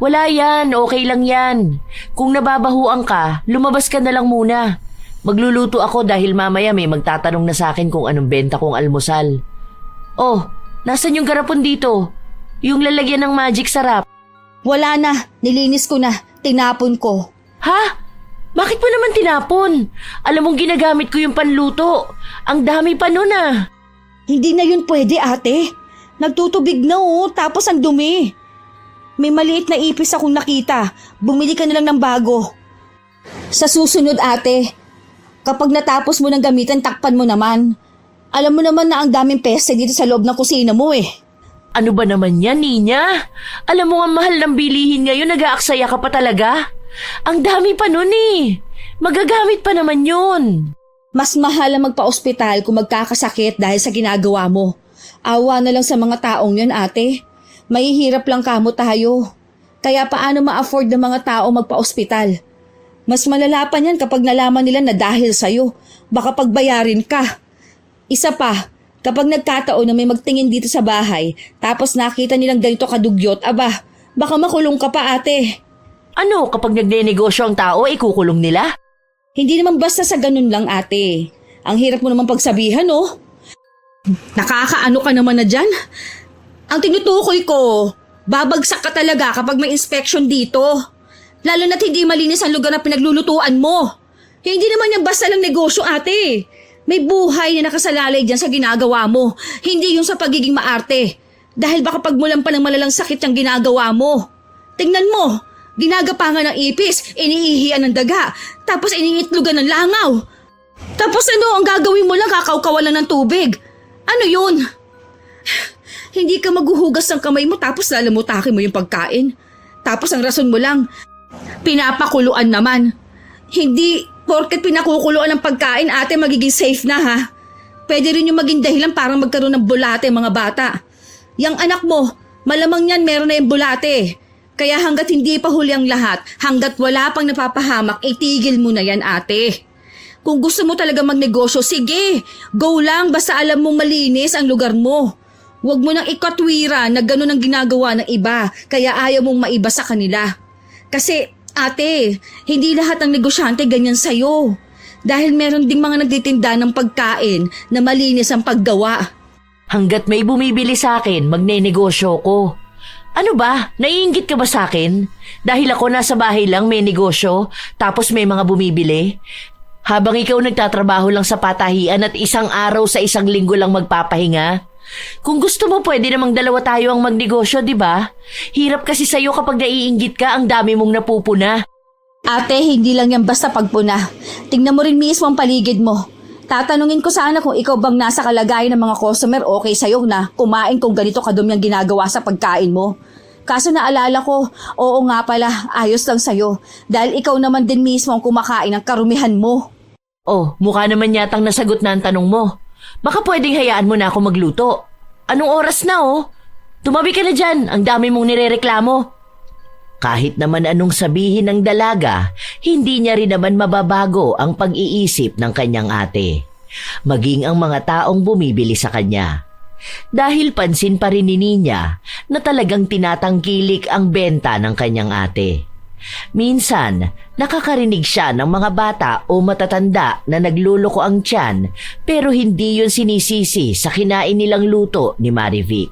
Wala yan, okay lang yan. Kung nababahuan ka, lumabas ka na lang muna. Magluluto ako dahil mamaya may magtatanong na sa akin kung anong benta kong almusal. Oh, nasan yung garapon dito? Yung lalagyan ng magic sarap. Wala na, nilinis ko na, tinapon ko. Ha? Bakit mo naman tinapon? Alam mong ginagamit ko yung panluto. Ang dami pa nun ah. Hindi na yun pwede, ate. Nagtutubig na tapos ang dumi. May maliit na ipis akong nakita. Bumili ka na lang ng bago. Sa susunod, ate, kapag natapos mo ng gamitan, takpan mo naman. Alam mo naman na ang daming peste dito sa loob ng kusina mo eh. Ano ba naman yan, Ninya? Alam mo ang mahal ng bilihin ngayon, nag-aaksaya ka pa talaga? Ang dami pa nun eh. Magagamit pa naman yun. Mas mahal ang magpa-ospital kung magkakasakit dahil sa ginagawa mo. Awa na lang sa mga taong yun, ate. Mahihirap lang kamo tayo. Kaya paano ma-afford ng mga tao magpa-ospital? Mas malala pa niyan kapag nalaman nila na dahil sa'yo, baka pagbayarin ka. Isa pa, kapag nagkataon na may magtingin dito sa bahay, tapos nakita nilang ganito kadugyot, aba, baka makulong ka pa, ate. Ano, kapag nagnenegosyo ang tao, ikukulong nila? Hindi naman basta sa ganun lang, ate. Ang hirap mo naman pagsabihan, oh. Nakakaano ka naman na dyan? Ang tinutukoy ko, babagsak ka talaga kapag may inspection dito. Lalo na't hindi malinis ang lugar na pinaglulutuan mo. Hindi naman yan basta lang negosyo, ate. May buhay na nakasalalay dyan sa ginagawa mo. Hindi yung sa pagiging maarte. Dahil baka pagmulan pa ng malalang sakit yung ginagawa mo. Tingnan mo, ginagapangan ng ipis, iniihian ng daga, tapos iniitlugan ng langaw. Tapos ano, ang gagawin mo lang, kakaukawan lang ng tubig. Ano yun? Hindi ka maghuhugas ng kamay mo tapos lalamutakin mo yung pagkain. Tapos ang rason mo lang, pinapakuluan naman. Hindi, porket pinakukuluan ng pagkain, ate, magiging safe na ha. Pwede rin yung maging dahilan para magkaroon ng bulate mga bata. Yang anak mo, malamang yan meron na yung bulate. Kaya hanggat hindi pa huli ang lahat, hanggat wala pang napapahamak, itigil mo na yan, ate. Kung gusto mo talaga magnegosyo, sige, go lang basta alam mong malinis ang lugar mo. Huwag mo nang ikatwira na gano'n ang ginagawa ng iba, kaya ayaw mong maiba sa kanila. Kasi, ate, hindi lahat ng negosyante ganyan sa'yo. Dahil meron ding mga nagtitinda ng pagkain na malinis ang paggawa. Hanggat may bumibili sa akin, magnenegosyo ko. Ano ba? Naiinggit ka ba sa akin? Dahil ako nasa bahay lang may negosyo, tapos may mga bumibili? Habang ikaw nagtatrabaho lang sa patahian at isang araw sa isang linggo lang magpapahinga? Kung gusto mo, pwede namang dalawa tayo ang magnegosyo, di ba? Hirap kasi sa'yo kapag naiinggit ka, ang dami mong napupuna. Ate, hindi lang yan basta pagpuna. Tingnan mo rin mismo ang paligid mo. Tatanungin ko sana kung ikaw bang nasa kalagayan ng mga customer, okay sa'yo na kumain kung ganito kadumi ang ginagawa sa pagkain mo. Kaso naalala ko, oo nga pala, ayos lang sa'yo. Dahil ikaw naman din mismo ang kumakain ng karumihan mo. Oh, mukha naman yatang nasagot na ang tanong mo. Baka pwedeng hayaan mo na ako magluto. Anong oras na oh? Tumabi ka na dyan, ang dami mong nirereklamo. Kahit naman anong sabihin ng dalaga, hindi niya rin naman mababago ang pag-iisip ng kanyang ate. Maging ang mga taong bumibili sa kanya. Dahil pansin pa rin ni Ninya na talagang tinatangkilik ang benta ng kanyang ate. Minsan, nakakarinig siya ng mga bata o matatanda na nagluloko ang tiyan pero hindi yun sinisisi sa kinain nilang luto ni Marivic.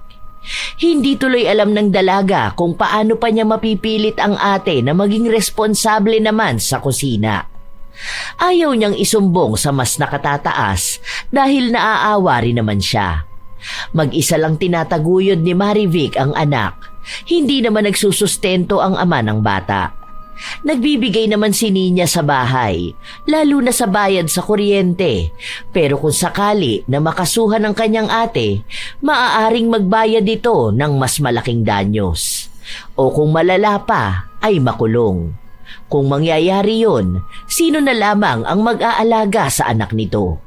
Hindi tuloy alam ng dalaga kung paano pa niya mapipilit ang ate na maging responsable naman sa kusina. Ayaw niyang isumbong sa mas nakatataas dahil naaawa rin naman siya. Mag-isa lang tinataguyod ni Marivic ang anak. Hindi naman nagsusustento ang ama ng bata. Nagbibigay naman si Ninya sa bahay, lalo na sa bayad sa kuryente. Pero kung sakali na makasuhan ng kanyang ate, maaaring magbayad ito ng mas malaking danyos. O kung malala pa, ay makulong. Kung mangyayari yun, sino na lamang ang mag-aalaga sa anak nito?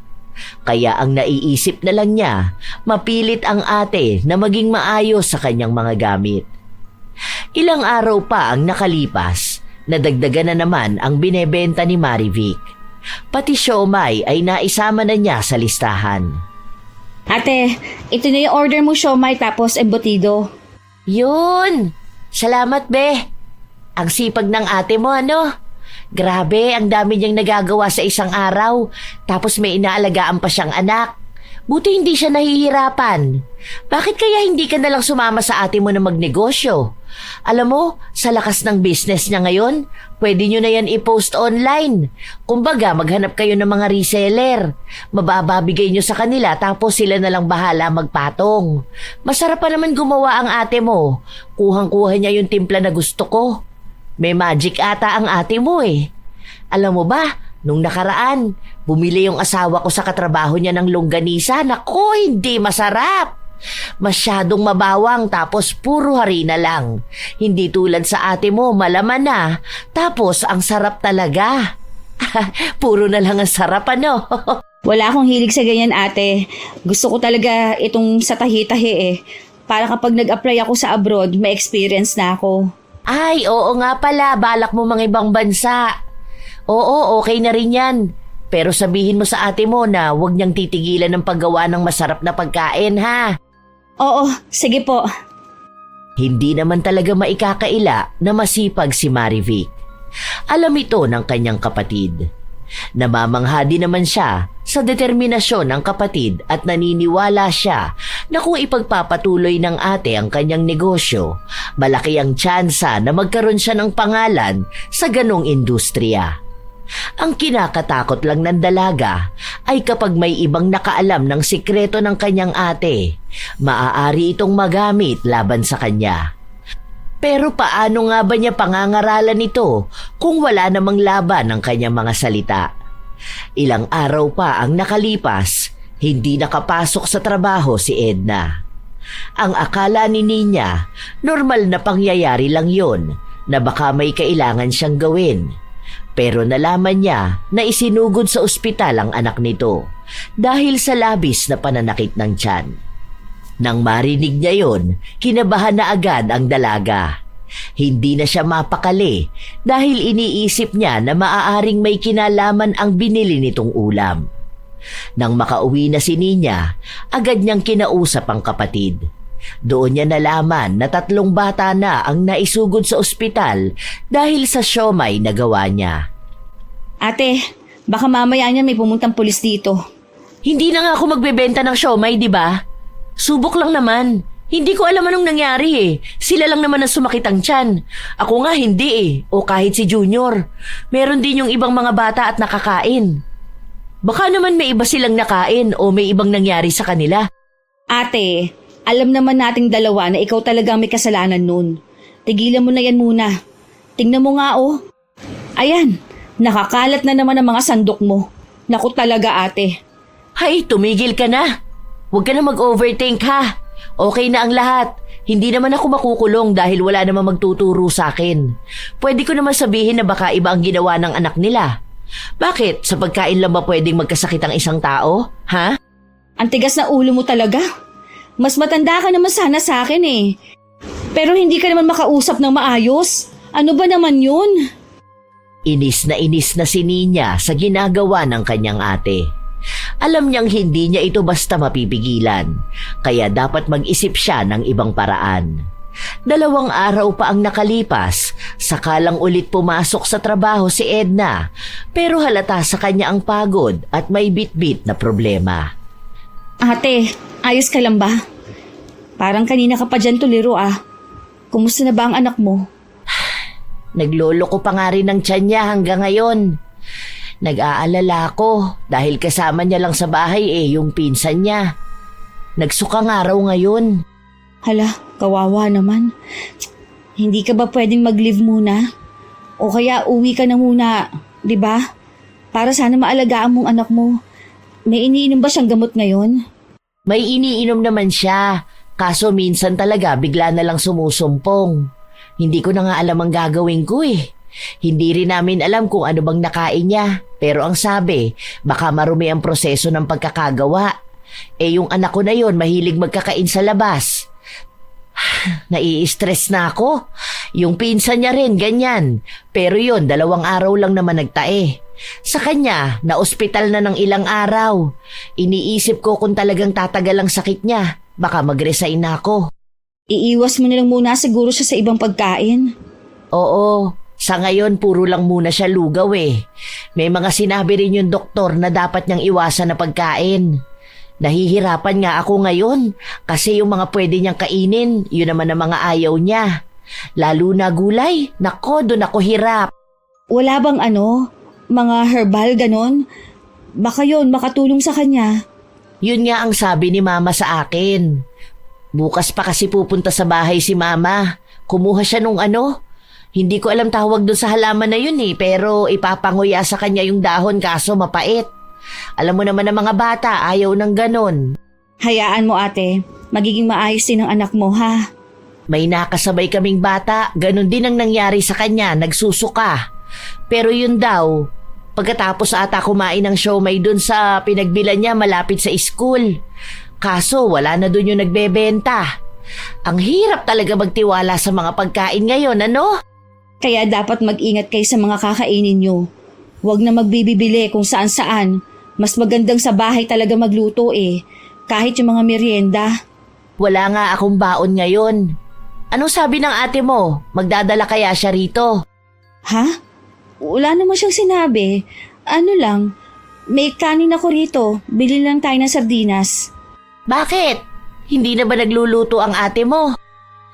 Kaya ang naiisip na lang niya, mapilit ang ate na maging maayos sa kanyang mga gamit. Ilang araw pa ang nakalipas, nadagdagan na naman ang binebenta ni Marivic. Pati siomay ay naisama na niya sa listahan. Ate, ito na yung order mo siomay tapos embutido. Yun! Salamat, be! Ang sipag ng ate mo, ano? Grabe, ang dami niyang nagagawa sa isang araw. Tapos may inaalagaan pa siyang anak. Buti hindi siya nahihirapan. Bakit kaya hindi ka nalang sumama sa ate mo na magnegosyo? Alam mo, sa lakas ng business niya ngayon, pwede nyo na yan i-post online. Kumbaga, maghanap kayo ng mga reseller. Mabababigay nyo sa kanila tapos sila na lang bahala magpatong. Masarap pa naman gumawa ang ate mo. Kuhang-kuha niya yung timpla na gusto ko. May magic ata ang ate mo eh. Alam mo ba, nung nakaraan, bumili yung asawa ko sa katrabaho niya ng longganisa. Naku, hindi masarap. Masyadong mabawang tapos puro harina lang. Hindi tulad sa ate mo, malaman na. Tapos ang sarap talaga. Puro na lang ang sarap, ano? Wala akong hilig sa ganyan, ate. Gusto ko talaga itong sa tahi-tahi eh. Para kapag nag-apply ako sa abroad, may experience na ako. Ay, oo nga pala, balak mo mga ibang bansa. Oo, okay na rin yan. Pero sabihin mo sa ate mo na huwag niyang titigilan ng paggawa ng masarap na pagkain, ha? Oo, sige po. Hindi naman talaga maikakaila na masipag si Marivic. Alam ito ng kanyang kapatid. Namamangha din naman siya sa determinasyon ng kapatid at naniniwala siya na kung ipagpapatuloy ng ate ang kanyang negosyo, malaki ang tsansa na magkaroon siya ng pangalan sa ganong industriya. Ang kinakatakot lang ng dalaga ay kapag may ibang nakaalam ng sikreto ng kanyang ate, maaari itong magamit laban sa kanya. Pero paano nga ba niya pangangaralan ito kung wala namang laban ng kanyang mga salita? Ilang araw pa ang nakalipas, hindi nakapasok sa trabaho si Edna. Ang akala ni Ninya, normal na pangyayari lang yon na baka may kailangan siyang gawin. Pero nalaman niya na isinugod sa ospital ang anak nito dahil sa labis na pananakit ng tiyan. Nang marinig niya yon, kinabahan na agad ang dalaga. Hindi na siya mapakali dahil iniisip niya na maaaring may kinalaman ang binili nitong ulam. Nang makauwi na si Ninya, agad niyang kinausap ang kapatid. Doon niya nalaman na 3 bata na ang naisugod sa ospital dahil sa siomay na gawa niya. Ate, baka mamaya niya may pumuntang pulis dito. Hindi na nga ako magbebenta ng siomay, di ba? Subok lang naman. Hindi ko alam anong nangyari eh. Sila lang naman ang sumakit ang tiyan. Ako nga hindi eh. O kahit si Junior. Meron din yung ibang mga bata at nakakain. Baka naman may iba silang nakain o may ibang nangyari sa kanila. Ate, alam naman nating dalawa na ikaw talagang may kasalanan nun. Tigilan mo na yan muna. Tingnan mo nga oh. Ayan, nakakalat na naman ang mga sandok mo. Naku talaga ate. Hay, tumigil ka na. Huwag ka na mag-overthink ha. Okay na ang lahat. Hindi naman ako makukulong dahil wala namang magtuturo sa akin. Pwede ko naman sabihin na baka iba ang ginawa ng anak nila. Bakit? Sa pagkain lang ba pwedeng magkasakit ang isang tao? Ha? Ang tigas na ulo mo talaga. Mas matanda ka naman sana sa akin eh. Pero hindi ka naman makausap ng maayos. Ano ba naman yun? Inis na si Ninya sa ginagawa ng kanyang ate. Alam niyang hindi niya ito basta mapipigilan, kaya dapat mag-isip siya ng ibang paraan. 2 araw pa ang nakalipas, saka lang ulit pumasok sa trabaho si Edna, pero halata sa kanya ang pagod at may bit-bit na problema. Ate, ayos ka lang ba? Parang kanina ka pa dyan tuliro ah. Kumusta na ba ang anak mo? Nagloloko pa nga rin ng tiyan niya hanggang ngayon. Nag-aalala ako dahil kasama niya lang sa bahay yung pinsan niya. Nagsuka nga raw ngayon. Hala, kawawa naman. Hindi ka ba pwedeng mag-leave muna? O kaya uwi ka na muna, di ba? Para sana maalagaan mong anak mo. May iniinom ba siyang gamot ngayon? May iniinom naman siya, kaso minsan talaga bigla na lang sumusumpong. Hindi ko na nga alam ang gagawin ko eh. Hindi rin namin alam kung ano bang nakain niya, pero ang sabi, baka marumi ang proseso ng pagkakagawa. Yung anak ko na yon mahilig magkakain sa labas. Nai-stress na ako. Yung pinsan niya rin, ganyan. Pero yon 2 araw lang naman nagtae. Sa kanya, na-ospital na ng ilang araw. Iniisip ko kung talagang tatagal ang sakit niya, baka mag-resign na ako. Iiwas mo na lang muna siguro siya sa ibang pagkain. Oo, sa ngayon puro lang muna siya lugaw eh. May mga sinabi rin yung doktor na dapat niyang iwasan na pagkain. Nahihirapan nga ako ngayon kasi yung mga pwede niyang kainin, yun naman ang mga ayaw niya. Lalo na gulay, nako doon ako hirap. Wala bang mga herbal ganon? Baka yun makatulong sa kanya. Yun nga ang sabi ni Mama sa akin. Bukas pa kasi pupunta sa bahay si Mama. Kumuha siya nung hindi ko alam tawag doon sa halaman na yun pero ipapanguya sa kanya yung dahon kaso mapait. Alam mo naman ang mga bata, ayaw ng ganon. Hayaan mo ate, magiging maayos din ang anak mo ha. May nakasabay kaming bata, ganon din ang nangyari sa kanya, nagsusuka. Pero yun daw, pagkatapos ata kumain ng siomay dun sa pinagbilan niya malapit sa school. Kaso wala na dun yung nagbebenta. Ang hirap talaga magtiwala sa mga pagkain ngayon, Kaya dapat mag-ingat kayo sa mga kakainin nyo. Huwag na magbibibili kung saan-saan. Mas magandang sa bahay talaga magluto kahit yung mga merienda. Wala nga akong baon ngayon. Anong sabi ng ate mo? Magdadala kaya siya rito? Ha? Wala naman siyang sinabi. May kanin ako rito. Bili lang tayo ng sardinas. Bakit? Hindi na ba nagluluto ang ate mo?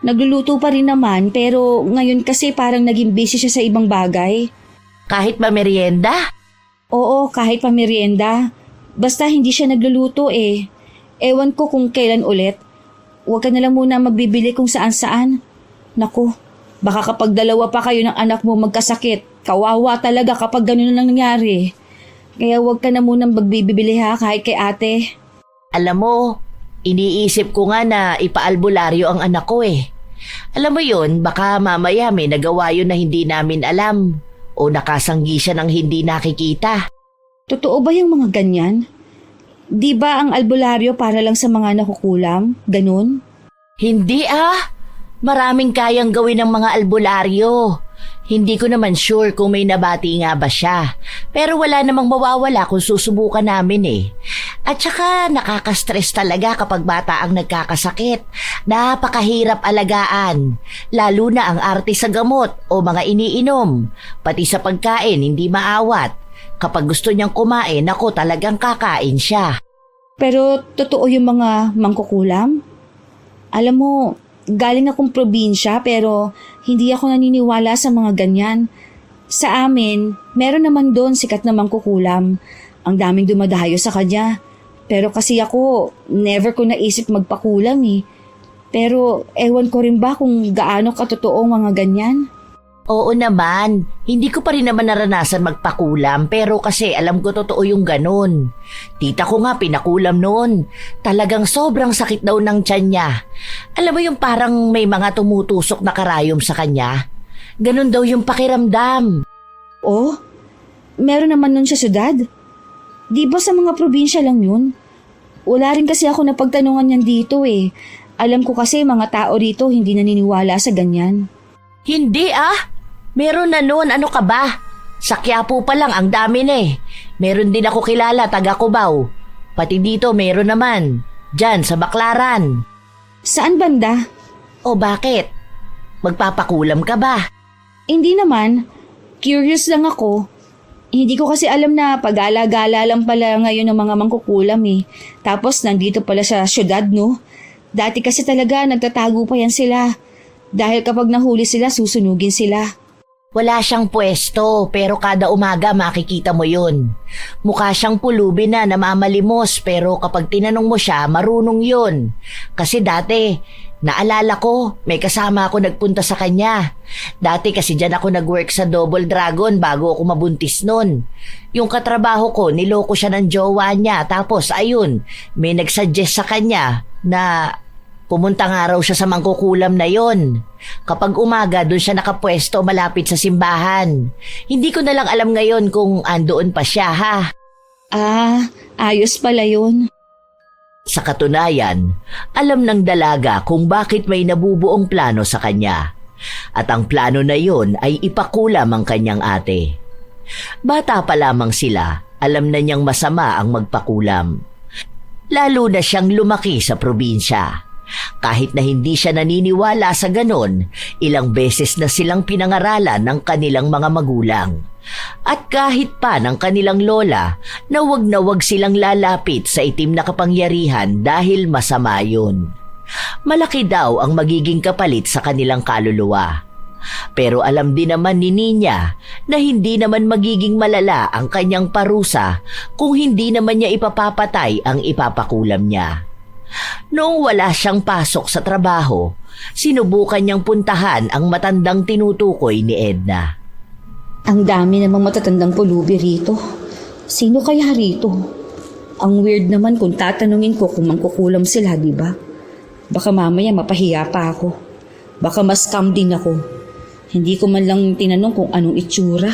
Nagluluto pa rin naman pero ngayon kasi parang naging busy siya sa ibang bagay. Kahit ba merienda? Oo, kahit pa merienda. Basta hindi siya nagluluto Ewan ko kung kailan ulit. Huwag ka na lang muna magbibili kung saan-saan. Naku, baka kapag 2 pa kayo ng anak mo magkasakit, kawawa talaga kapag ganun lang nangyari. Kaya huwag ka na muna magbibili ha kahit kay ate. Alam mo, iniisip ko nga na ipaalbularyo ang anak ko Alam mo yun, baka mamaya may nagawa yun na hindi namin alam o nakasanggi siya ng hindi nakikita. Totoo ba yung mga ganyan? Di ba ang albularyo para lang sa mga nakukulam? Ganun? Hindi Maraming kayang gawin ng mga albularyo. Hindi ko naman sure kung may nabati nga ba siya. Pero wala namang mawawala kung susubukan namin At saka nakaka-stress talaga kapag bata ang nagkakasakit. Napakahirap alagaan. Lalo na ang arte sa gamot o mga iniinom. Pati sa pagkain hindi maawat. Kapag gusto niyang kumain, ako talagang kakain siya. Pero totoo yung mga mangkukulam? Alam mo, galing akong probinsya pero hindi ako naniniwala sa mga ganyan. Sa amin, meron naman doon sikat na mangkukulam. Ang daming dumadayo sa kanya. Pero kasi ako, never ko naisip magpakulam Pero ewan ko rin ba kung gaano katotoo ang mga ganyan? Oo naman, hindi ko pa rin naman naranasan magpakulam pero kasi alam ko totoo yung ganun. Tita ko nga pinakulam noon. Talagang sobrang sakit daw ng tiyan niya. Alam mo yung parang may mga tumutusok na karayom sa kanya? Ganun daw yung pakiramdam. Oh, meron naman nun sa syudad. Di ba sa mga probinsya lang yun? Wala rin kasi ako napagtanungan yan dito eh. Alam ko kasi mga tao rito hindi naniniwala sa ganyan. Hindi meron na noon, ano ka ba? Sa Quiapo pa lang, ang dami na eh. Meron din ako kilala, taga Cubao. Pati dito meron naman. Diyan, sa Baclaran. Saan banda? O bakit? Magpapakulam ka ba? Hindi naman. Curious lang ako. Hindi ko kasi alam na pag-ala-gala lang pala ngayon ng mga mangkukulam eh. Tapos nandito pala sa syudad, no? Dati kasi talaga nagtatago pa yan sila. Dahil kapag nahuli sila, susunugin sila. Wala siyang pwesto pero kada umaga makikita mo yun. Mukha siyang pulubi na namamalimos pero kapag tinanong mo siya, marunong yun. Kasi dati, naalala ko, may kasama ako nagpunta sa kanya. Dati kasi dyan ako nag-work sa Double Dragon bago ako mabuntis nun. Yung katrabaho ko, niloko siya ng jowa niya. Tapos ayun, may nagsuggest sa kanya na pumunta nga raw siya sa mangkukulam na yon. Kapag umaga, doon siya nakapwesto malapit sa simbahan. Hindi ko na lang alam ngayon kung andoon pa siya, ha? Ayos pala yun. Sa katunayan, alam ng dalaga kung bakit may nabubuong plano sa kanya. At ang plano na yon ay ipakulam ang kanyang ate. Bata pa lamang sila, alam na niyang masama ang magpakulam. Lalo na siyang lumaki sa probinsya. Kahit na hindi siya naniniwala sa ganon, ilang beses na silang pinangaralan ng kanilang mga magulang. At kahit pa ng kanilang lola, na wag silang lalapit sa itim na kapangyarihan dahil masama yun. Malaki daw ang magiging kapalit sa kanilang kaluluwa. Pero alam din naman ni Ninya na hindi naman magiging malala ang kanyang parusa kung hindi naman niya ipapapatay ang ipapakulam niya. Noong wala siyang pasok sa trabaho, sinubukan niyang puntahan ang matandang tinutukoy ni Edna. Ang dami namang matatandang pulubi rito. Sino kaya rito? Ang weird naman kung tatanungin ko kung mangkukulam sila, di ba? Baka mamaya mapahiya pa ako. Baka ma-scam din ako. Hindi ko man lang tinanong kung anong itsura.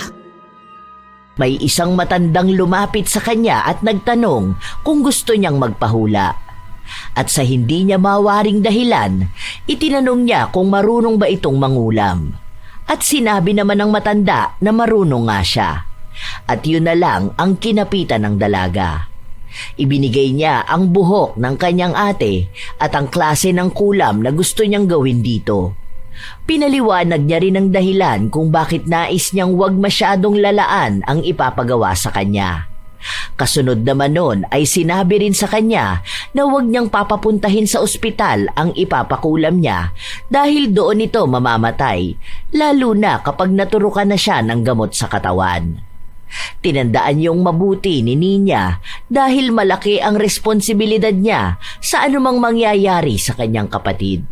May isang matandang lumapit sa kanya at nagtanong kung gusto niyang magpahula. At sa hindi niya mawaring dahilan, itinanong niya kung marunong ba itong mangulam. At sinabi naman ng matanda na marunong nga siya. At yun na lang ang kinapitan ng dalaga. Ibinigay niya ang buhok ng kanyang ate at ang klase ng kulam na gusto niyang gawin dito. Pinaliwanag niya rin ang dahilan kung bakit nais niyang wag masyadong lalaan ang ipapagawa sa kanya. Kasunod naman nun ay sinabi rin sa kanya na huwag niyang papapuntahin sa ospital ang ipapakulam niya dahil doon ito mamamatay, lalo na kapag naturukan na siya ng gamot sa katawan. Tinandaan niyong mabuti ni Ninya dahil malaki ang responsibilidad niya sa anumang mangyayari sa kanyang kapatid.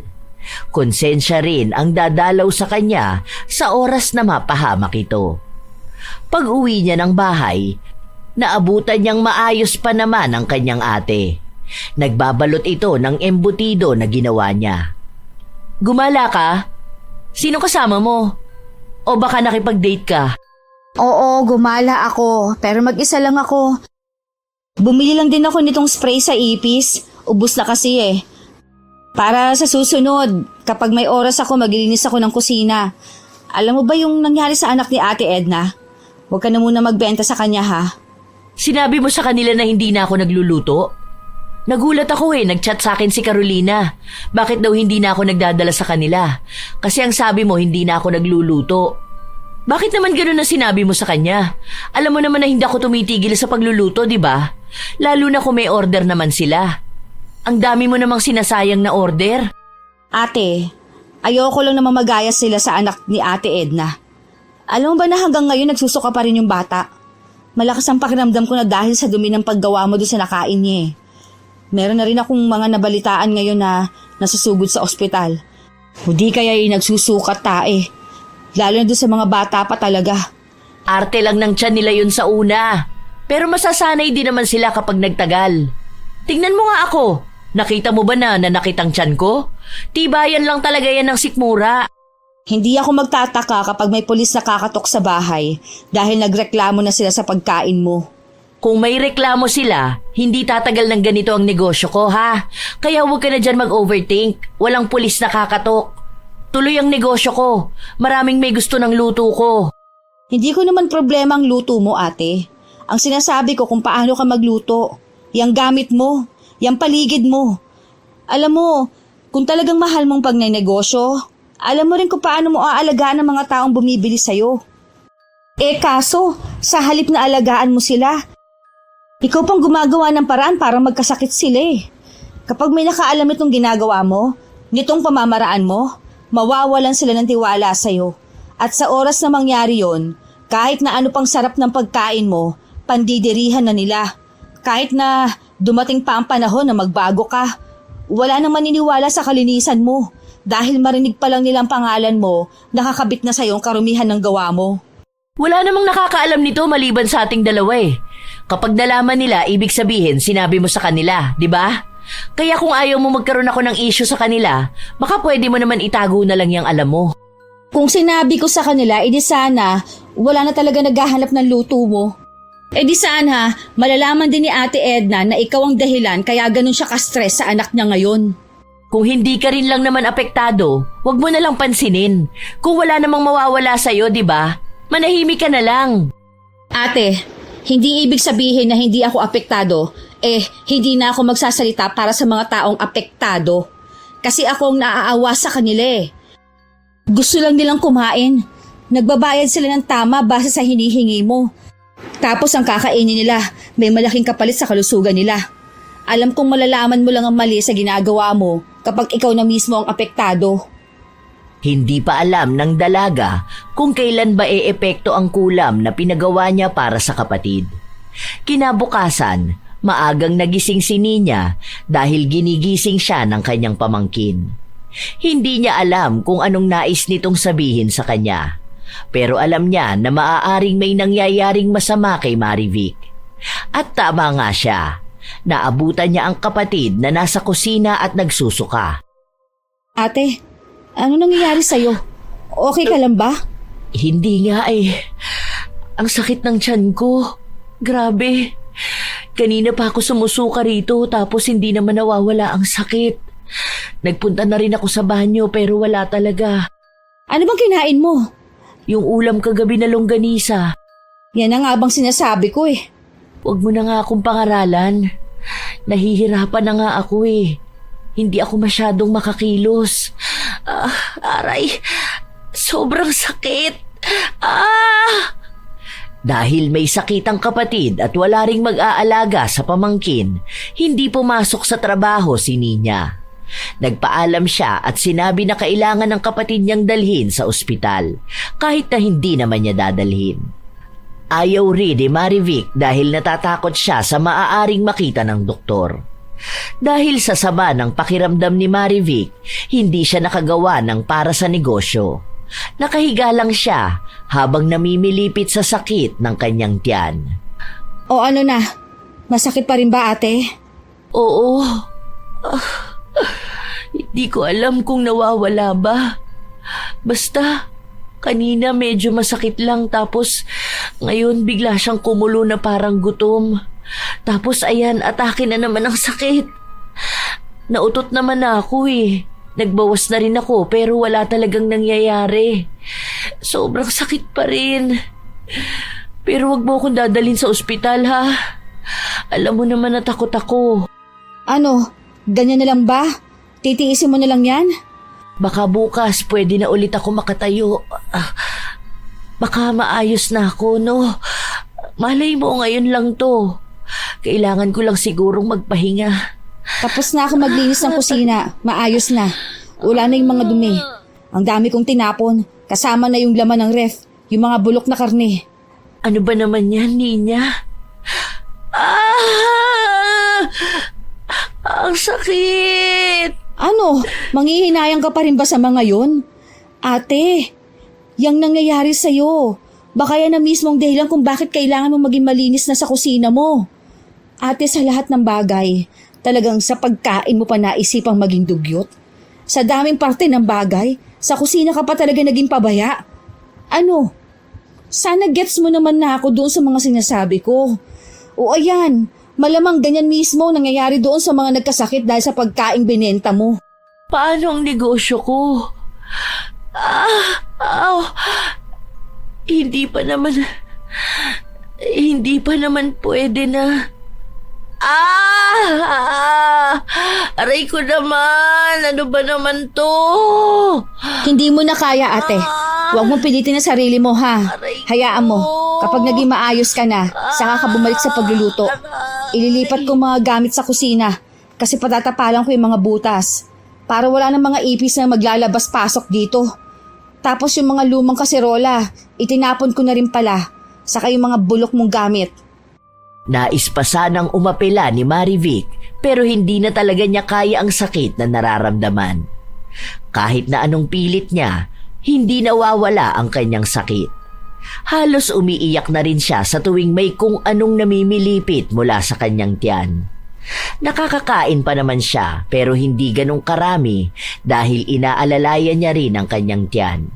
Konsensya rin ang dadalaw sa kanya sa oras na mapahamak ito. Pag-uwi niya ng bahay, naabutan niyang maayos pa naman ang kanyang ate. Nagbabalot ito ng embutido na ginawa niya. Gumala ka? Sino kasama mo? O baka nakipag-date ka? Oo, gumala ako. Pero mag-isa lang ako. Bumili lang din ako nitong spray sa ipis. Ubus na kasi eh. Para sa susunod, kapag may oras ako, maglilinis ako ng kusina. Alam mo ba yung nangyari sa anak ni Ate Edna? Huwag ka na muna magbenta sa kanya, ha? Sinabi mo sa kanila na hindi na ako nagluluto? Nagulat ako nagchat sa akin si Carolina. Bakit daw hindi na ako nagdadala sa kanila? Kasi ang sabi mo hindi na ako nagluluto. Bakit naman gano'n na sinabi mo sa kanya? Alam mo naman na hindi ako tumitigil sa pagluluto, di ba? Lalo na kung may order naman sila. Ang dami mo namang sinasayang na order. Ate, ayoko lang na mamagaya sila sa anak ni Ate Edna. Alam mo ba na hanggang ngayon nagsusuka pa rin yung bata? Malakas ang pakiramdam ko na dahil sa dumi ng paggawa mo doon sa nakain niya eh. Meron na rin akong mga nabalitaan ngayon na nasusugod sa ospital. Hindi kaya yung nagsusukat tae. Lalo na doon sa mga bata pa talaga. Arte lang ng tiyan nila yun sa una. Pero masasanay din naman sila kapag nagtagal. Tingnan mo nga ako. Nakita mo ba na nanakit ang tiyan ko? Tibayan lang talaga yan ng sikmura. Hindi ako magtataka kapag may pulis na kakatok sa bahay dahil nagreklamo na sila sa pagkain mo. Kung may reklamo sila, hindi tatagal ng ganito ang negosyo ko, ha? Kaya huwag ka na dyan mag-overthink. Walang pulis na kakatok. Tuloy ang negosyo ko. Maraming may gusto ng luto ko. Hindi ko naman problema ang luto mo, ate. Ang sinasabi ko kung paano ka magluto. Yang gamit mo. Yang paligid mo. Alam mo, kung talagang mahal mong pagnenegosyo, alam mo rin kung paano mo aalagaan ang mga taong bumibili sa'yo. Kaso, sa halip na alagaan mo sila, ikaw pang gumagawa ng paraan para magkasakit sila eh. Kapag may nakaalam itong ginagawa mo, nitong pamamaraan mo, mawawalan sila ng tiwala sa'yo. At sa oras na mangyari yon, kahit na ano pang sarap ng pagkain mo, pandidirihan na nila. Kahit na dumating pa ang panahon na magbago ka, wala nang maniniwala sa kalinisan mo. Dahil marinig pa lang nilang pangalan mo, nakakabit na sa'yo ang karumihan ng gawa mo. Wala namang nakakaalam nito maliban sa ating dalawa eh. Kapag nalaman nila, ibig sabihin sinabi mo sa kanila, di ba? Kaya kung ayaw mo magkaroon ako ng issue sa kanila, baka pwede mo naman itago na lang yung alam mo. Kung sinabi ko sa kanila, edi sana wala na talaga naghahanap ng luto mo. Edi sana malalaman din ni Ate Edna na ikaw ang dahilan kaya ganun siya ka-stress sa anak niya ngayon. Kung hindi ka rin lang naman apektado, wag mo na lang pansinin. Kung wala namang mawawala sa'yo, di ba? Manahimik ka na lang. Ate, hindi ibig sabihin na hindi ako apektado, hindi na ako magsasalita para sa mga taong apektado. Kasi akong naaawa sa kanila eh. Gusto lang nilang kumain. Nagbabayad sila ng tama base sa hinihingi mo. Tapos ang kakainin nila, may malaking kapalit sa kalusugan nila. Alam kong malalaman mo lang ang mali sa ginagawa mo kapag ikaw na mismo ang apektado. Hindi pa alam ng dalaga kung kailan ba eepekto ang kulam na pinagawa niya para sa kapatid. Kinabukasan, maagang nagising si Nina dahil ginigising siya ng kanyang pamangkin. Hindi niya alam kung anong nais nitong sabihin sa kanya. Pero alam niya na maaaring may nangyayaring masama kay Marivic. At tama nga siya. Naabutan niya ang kapatid na nasa kusina at nagsusuka. Ate, ano nangyayari sa'yo? Okay ka lang ba? Hindi nga eh. Ang sakit ng tiyan ko. Grabe. Kanina pa ako sumusuka rito tapos hindi naman nawawala ang sakit. Nagpunta na rin ako sa banyo pero wala talaga. Ano bang kinain mo? Yung ulam kagabi na longganisa. Yan ang nga bang sinasabi ko eh. Huwag mo na nga akong pangaralan. Nahihirapan na nga ako eh. Hindi ako masyadong makakilos. Aray, sobrang sakit. Dahil may sakit ang kapatid at wala ring mag-aalaga sa pamangkin, hindi pumasok sa trabaho si Nina. Nagpaalam siya at sinabi na kailangan ng kapatid niyang dalhin sa ospital, kahit na hindi naman niya dadalhin. Ayaw rin ni Marivic dahil natatakot siya sa maaaring makita ng doktor. Dahil sa sama ng pakiramdam ni Marivic, hindi siya nakagawa ng para sa negosyo. Nakahiga lang siya habang namimilipit sa sakit ng kanyang tiyan. O ano na? Masakit pa rin ba, ate? Oo. Hindi ko alam kung nawawala ba. Basta, kanina medyo masakit lang tapos ngayon bigla siyang kumulo na parang gutom. Tapos ayan, atake na naman ang sakit. Nautot naman na ako eh. Nagbawas na rin ako pero wala talagang nangyayari. Sobrang sakit pa rin. Pero wag mo akong dadalhin sa ospital ha. Alam mo naman na takot ako. Ano? Ganyan na lang ba? Titiisin mo na lang yan? Baka bukas pwede na ulit ako makatayo. Baka maayos na ako, no? Malay mo ngayon lang to. Kailangan ko lang sigurong magpahinga. Tapos na ako maglinis ng kusina. Maayos na. Wala na yung mga dumi. Ang dami kong tinapon. Kasama na yung laman ng ref. Yung mga bulok na karne. Ano ba naman yan, Nina? Ang sakit! Ano? Manghihinayang ka pa rin ba sa mga yun? Ate, Yang nangyayari sa'yo. Baka yan ang mismong dahilan kung bakit kailangan mo maging malinis na sa kusina mo. Ate, sa lahat ng bagay, talagang sa pagkain mo pa naisipang maging dugyot? Sa daming parte ng bagay, sa kusina ka pa talaga naging pabaya? Ano? Sana gets mo naman na ako doon sa mga sinasabi ko. O ayan, malamang ganyan mismo nangyayari doon sa mga nagkasakit dahil sa pagkaing binenta mo. Paano ang negosyo ko? Hindi pa naman pwede na. Aray ko naman, ano ba naman to? Hindi mo na kaya, ate. Huwag mong pilitin ang sarili mo, ha? Hayaan mo. Kapag naging maayos ka na, saka ka bumalik sa pagluluto. Ililipat ko mga gamit sa kusina kasi patatapalan ko yung mga butas para wala ng mga ipis na maglalabas-pasok dito. Tapos yung mga lumang kaserola, itinapon ko na rin pala, saka yung mga bulok mong gamit. Nais pa sanang umapela ni Marivic pero hindi na talaga niya kaya ang sakit na nararamdaman. Kahit na anong pilit niya, hindi nawawala ang kanyang sakit. Halos umiiyak na rin siya sa tuwing may kung anong namimilipit mula sa kanyang tiyan. Nakakakain pa naman siya pero hindi ganong karami dahil inaalalayan niya rin ang kanyang tiyan.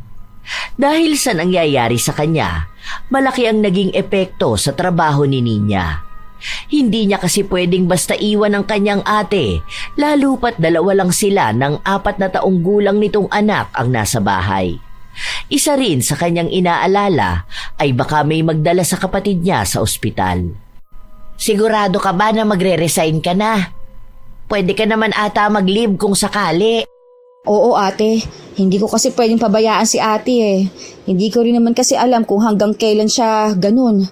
Dahil sa nangyayari sa kanya, malaki ang naging epekto sa trabaho ni Nina. Hindi niya kasi pwedeng basta iwan ang kanyang ate, lalo pat dalawa lang sila ng 4 na taong gulang nitong anak ang nasa bahay. Isa rin sa kanyang inaalala ay baka may magdala sa kapatid niya sa ospital. Sigurado ka ba na magre-resign ka na? Pwede ka naman ata mag-leave kung sakali. Oo, ate. Hindi ko kasi pwedeng pabayaan si ate eh. Hindi ko rin naman kasi alam kung hanggang kailan siya ganun.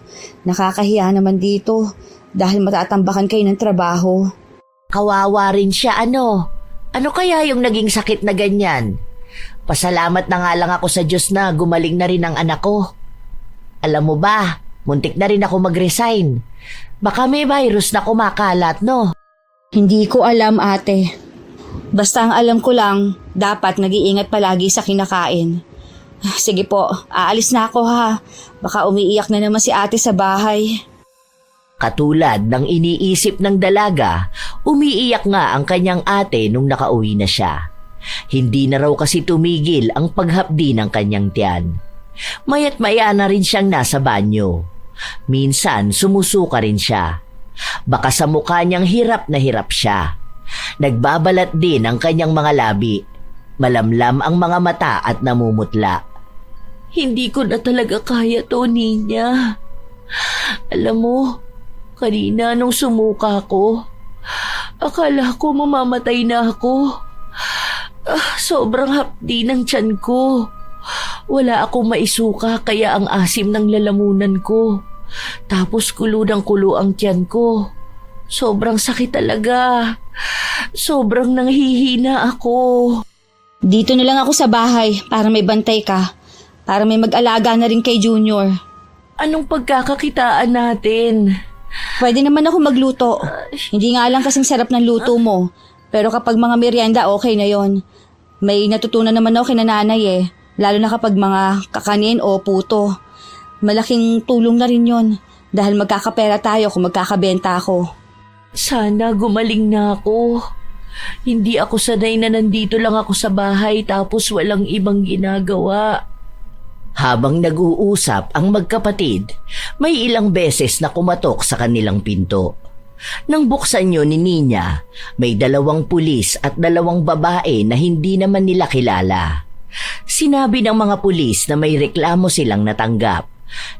Nakakahiya naman dito dahil matatambakan kayo ng trabaho. Kawawa rin siya, ano? Ano kaya yung naging sakit na ganyan? Pasalamat na nga lang ako sa Diyos na gumaling na rin ang anak ko. Alam mo ba, muntik na rin ako mag-resign. Baka may virus na kumakalat, no? Hindi ko alam, ate. Basta ang alam ko lang, dapat nag-iingat palagi sa kinakain. Sige po, aalis na ako ha. Baka umiiyak na naman si ate sa bahay. Katulad ng iniisip ng dalaga, umiiyak nga ang kanyang ate nung nakauwi na siya. Hindi na raw kasi tumigil ang paghapdi ng kanyang tiyan. Maya't maya na rin siyang nasa banyo. Minsan sumusuka rin siya. Baka sa mukha niyang hirap na hirap siya. Nagbabalat din ang kanyang mga labi. Malamlam ang mga mata at namumutla. Hindi ko na talaga kaya to, Nina. Alam mo, kanina nung sumuka ko, akala ko mamamatay na ako. Sobrang hapdi ng tiyan ko. Wala akong maisuka kaya ang asim ng lalamunan ko. Tapos kulo ang tiyan ko. Sobrang sakit talaga. Sobrang nanghihina ako. Dito na lang ako sa bahay para may bantay ka. Para may mag-alaga na rin kay Junior. Anong pagkakakitaan natin? Pwede naman ako magluto. Hindi nga lang kasing sarap ng luto mo. Pero kapag mga merienda, okay na yon. May natutunan naman ako kay nanay eh. Lalo na kapag mga kakanin o puto. Malaking tulong na rin yon. Dahil magkakapera tayo kung magkakabenta ako. Sana gumaling na ako. Hindi ako sanay na nandito lang ako sa bahay tapos walang ibang ginagawa. Habang nag-uusap ang magkapatid, may ilang beses na kumatok sa kanilang pinto. Nang buksan yun ni Nina, may 2 pulis at 2 babae na hindi naman nila kilala. Sinabi ng mga pulis na may reklamo silang natanggap,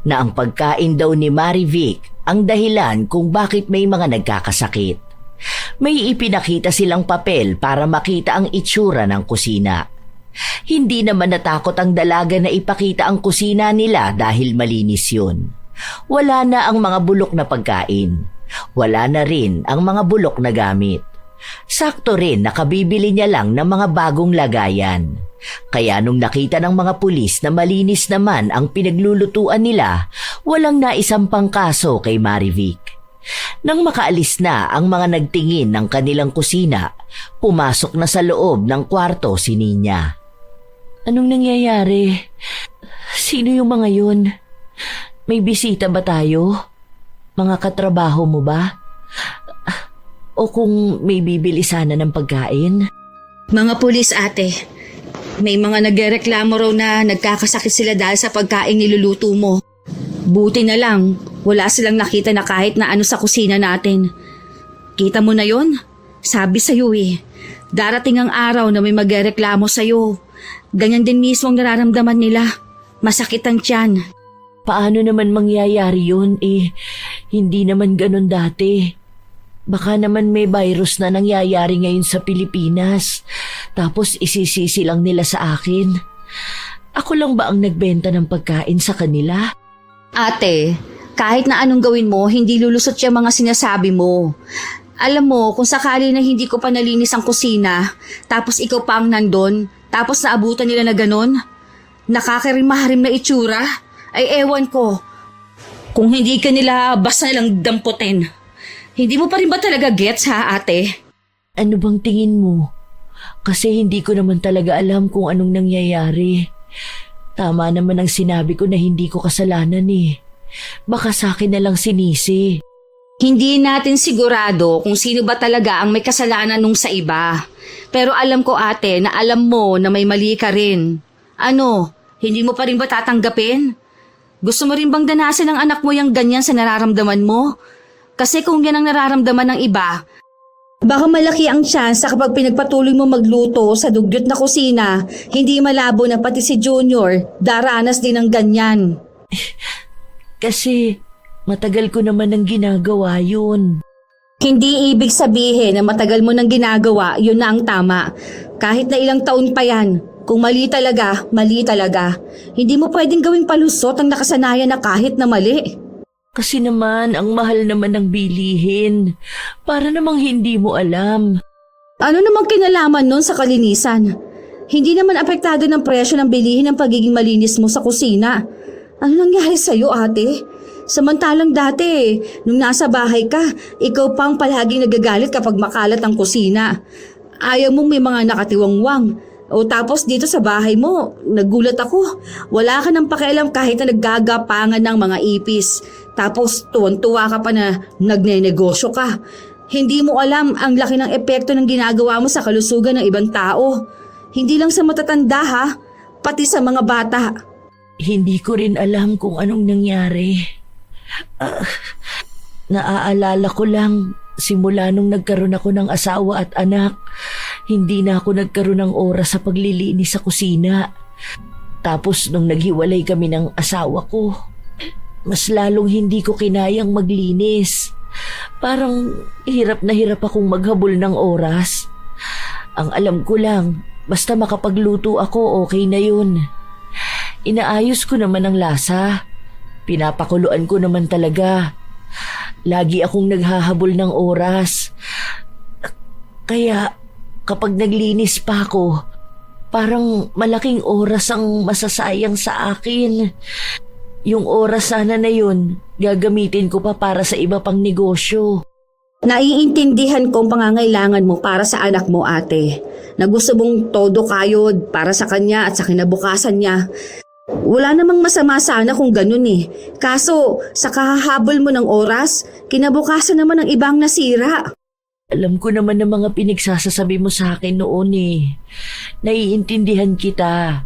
na ang pagkain daw ni Marivic ang dahilan kung bakit may mga nagkakasakit. May ipinakita silang papel para makita ang itsura ng kusina. Hindi naman natakot ang dalaga na ipakita ang kusina nila dahil malinis yun. Wala na ang mga bulok na pagkain. Wala na rin ang mga bulok na gamit. Sakto rin nakabibili niya lang ng mga bagong lagayan. Kaya nung nakita ng mga pulis na malinis naman ang pinaglulutuan nila, walang naisampang kaso kay Marivic. Nang makaalis na ang mga nagtingin ng kanilang kusina, pumasok na sa loob ng kwarto si Nina. Anong nangyayari? Sino yung mga yun? May bisita ba tayo? Mga katrabaho mo ba? O kung may bibili sana ng pagkain? Mga pulis, ate. May mga nagrereklamo raw na nagkakasakit sila dahil sa pagkain niluluto mo. Buti na lang, wala silang nakita na kahit na ano sa kusina natin. Kita mo na yon? Sabi sa'yo darating ang araw na may magrereklamo sa'yo. Ganyan din mismo ang nararamdaman nila. Masakit ang tiyan. Paano naman mangyayari yun hindi naman ganun dati. Baka naman may virus na nangyayari ngayon sa Pilipinas. Tapos isisisi lang nila sa akin. Ako lang ba ang nagbenta ng pagkain sa kanila? Ate, kahit na anong gawin mo, hindi lulusot yung mga sinasabi mo. Alam mo, kung sakali na hindi ko pa nalinis ang kusina, tapos ikaw pa ang nandun, tapos naabutan nila na ganon, nakakarimaharim na itsura, ay ewan ko. Kung hindi ka nila basta lang damputin. Hindi mo pa rin ba talaga gets ha, ate? Ano bang tingin mo? Kasi hindi ko naman talaga alam kung anong nangyayari. Tama naman ang sinabi ko na hindi ko kasalanan Baka sa akin na lang sinisi. Hindi natin sigurado kung sino ba talaga ang may kasalanan nung sa iba. Pero alam ko ate na alam mo na may mali ka rin. Ano, hindi mo pa rin ba tatanggapin? Gusto mo rin bang danasin ng anak mo yung ganyan sa nararamdaman mo? Kasi kung yan ang nararamdaman ng iba, baka malaki ang tsansa kapag pinagpatuloy mo magluto sa dugyot na kusina, hindi malabo na pati si Junior daranas din ng ganyan. Kasi matagal ko naman ang ginagawa yun. Hindi ibig sabihin na matagal mo nang ginagawa, yun na ang tama. Kahit na ilang taon pa yan, kung mali talaga, mali talaga. Hindi mo pwedeng gawing palusot ang nakasanayan na kahit na mali. Kasi naman, ang mahal naman ng bilihin. Para namang hindi mo alam. Ano namang kinalaman nun sa kalinisan? Hindi naman apektado ng presyo ng bilihin ng pagiging malinis mo sa kusina. Ano nangyari sa'yo, ate? Samantalang dati, nung nasa bahay ka, ikaw pang palaging nagagalit kapag makalat ang kusina. Ayaw mong may mga nakatiwangwang. O tapos dito sa bahay mo, nagulat ako. Wala ka ng pakialam kahit na naggagapangan ng mga ipis. Tapos tuwan-tuwa ka pa na nagnenegosyo ka. Hindi mo alam ang laki ng epekto ng ginagawa mo sa kalusugan ng ibang tao. Hindi lang sa matatanda ha, pati sa mga bata. Hindi ko rin alam kung anong nangyari. Naaalala ko lang, simula nung nagkaroon ako ng asawa at anak, hindi na ako nagkaroon ng oras sa paglilinis sa kusina. Tapos nung naghiwalay kami ng asawa ko, mas lalong hindi ko kinayang maglinis. Parang hirap na hirap akong maghabol ng oras. Ang alam ko lang, basta makapagluto ako, okay na yun. Inaayos ko naman ang lasa. Pinapakuluan ko naman talaga. Lagi akong naghahabol ng oras. Kaya kapag naglinis pa ako, parang malaking oras ang masasayang sa akin. Yung oras sana na yun, gagamitin ko pa para sa iba pang negosyo. Naiintindihan ko ang pangangailangan mo para sa anak mo, ate. Na gusto mong todo kayod para sa kanya at sa kinabukasan niya. Wala namang masama sana kung ganun Kaso, sa kahahabol mo ng oras, kinabukasan naman ng ibang nasira. Alam ko naman ang mga pinagsasasabi mo sa akin noon Naiintindihan kita.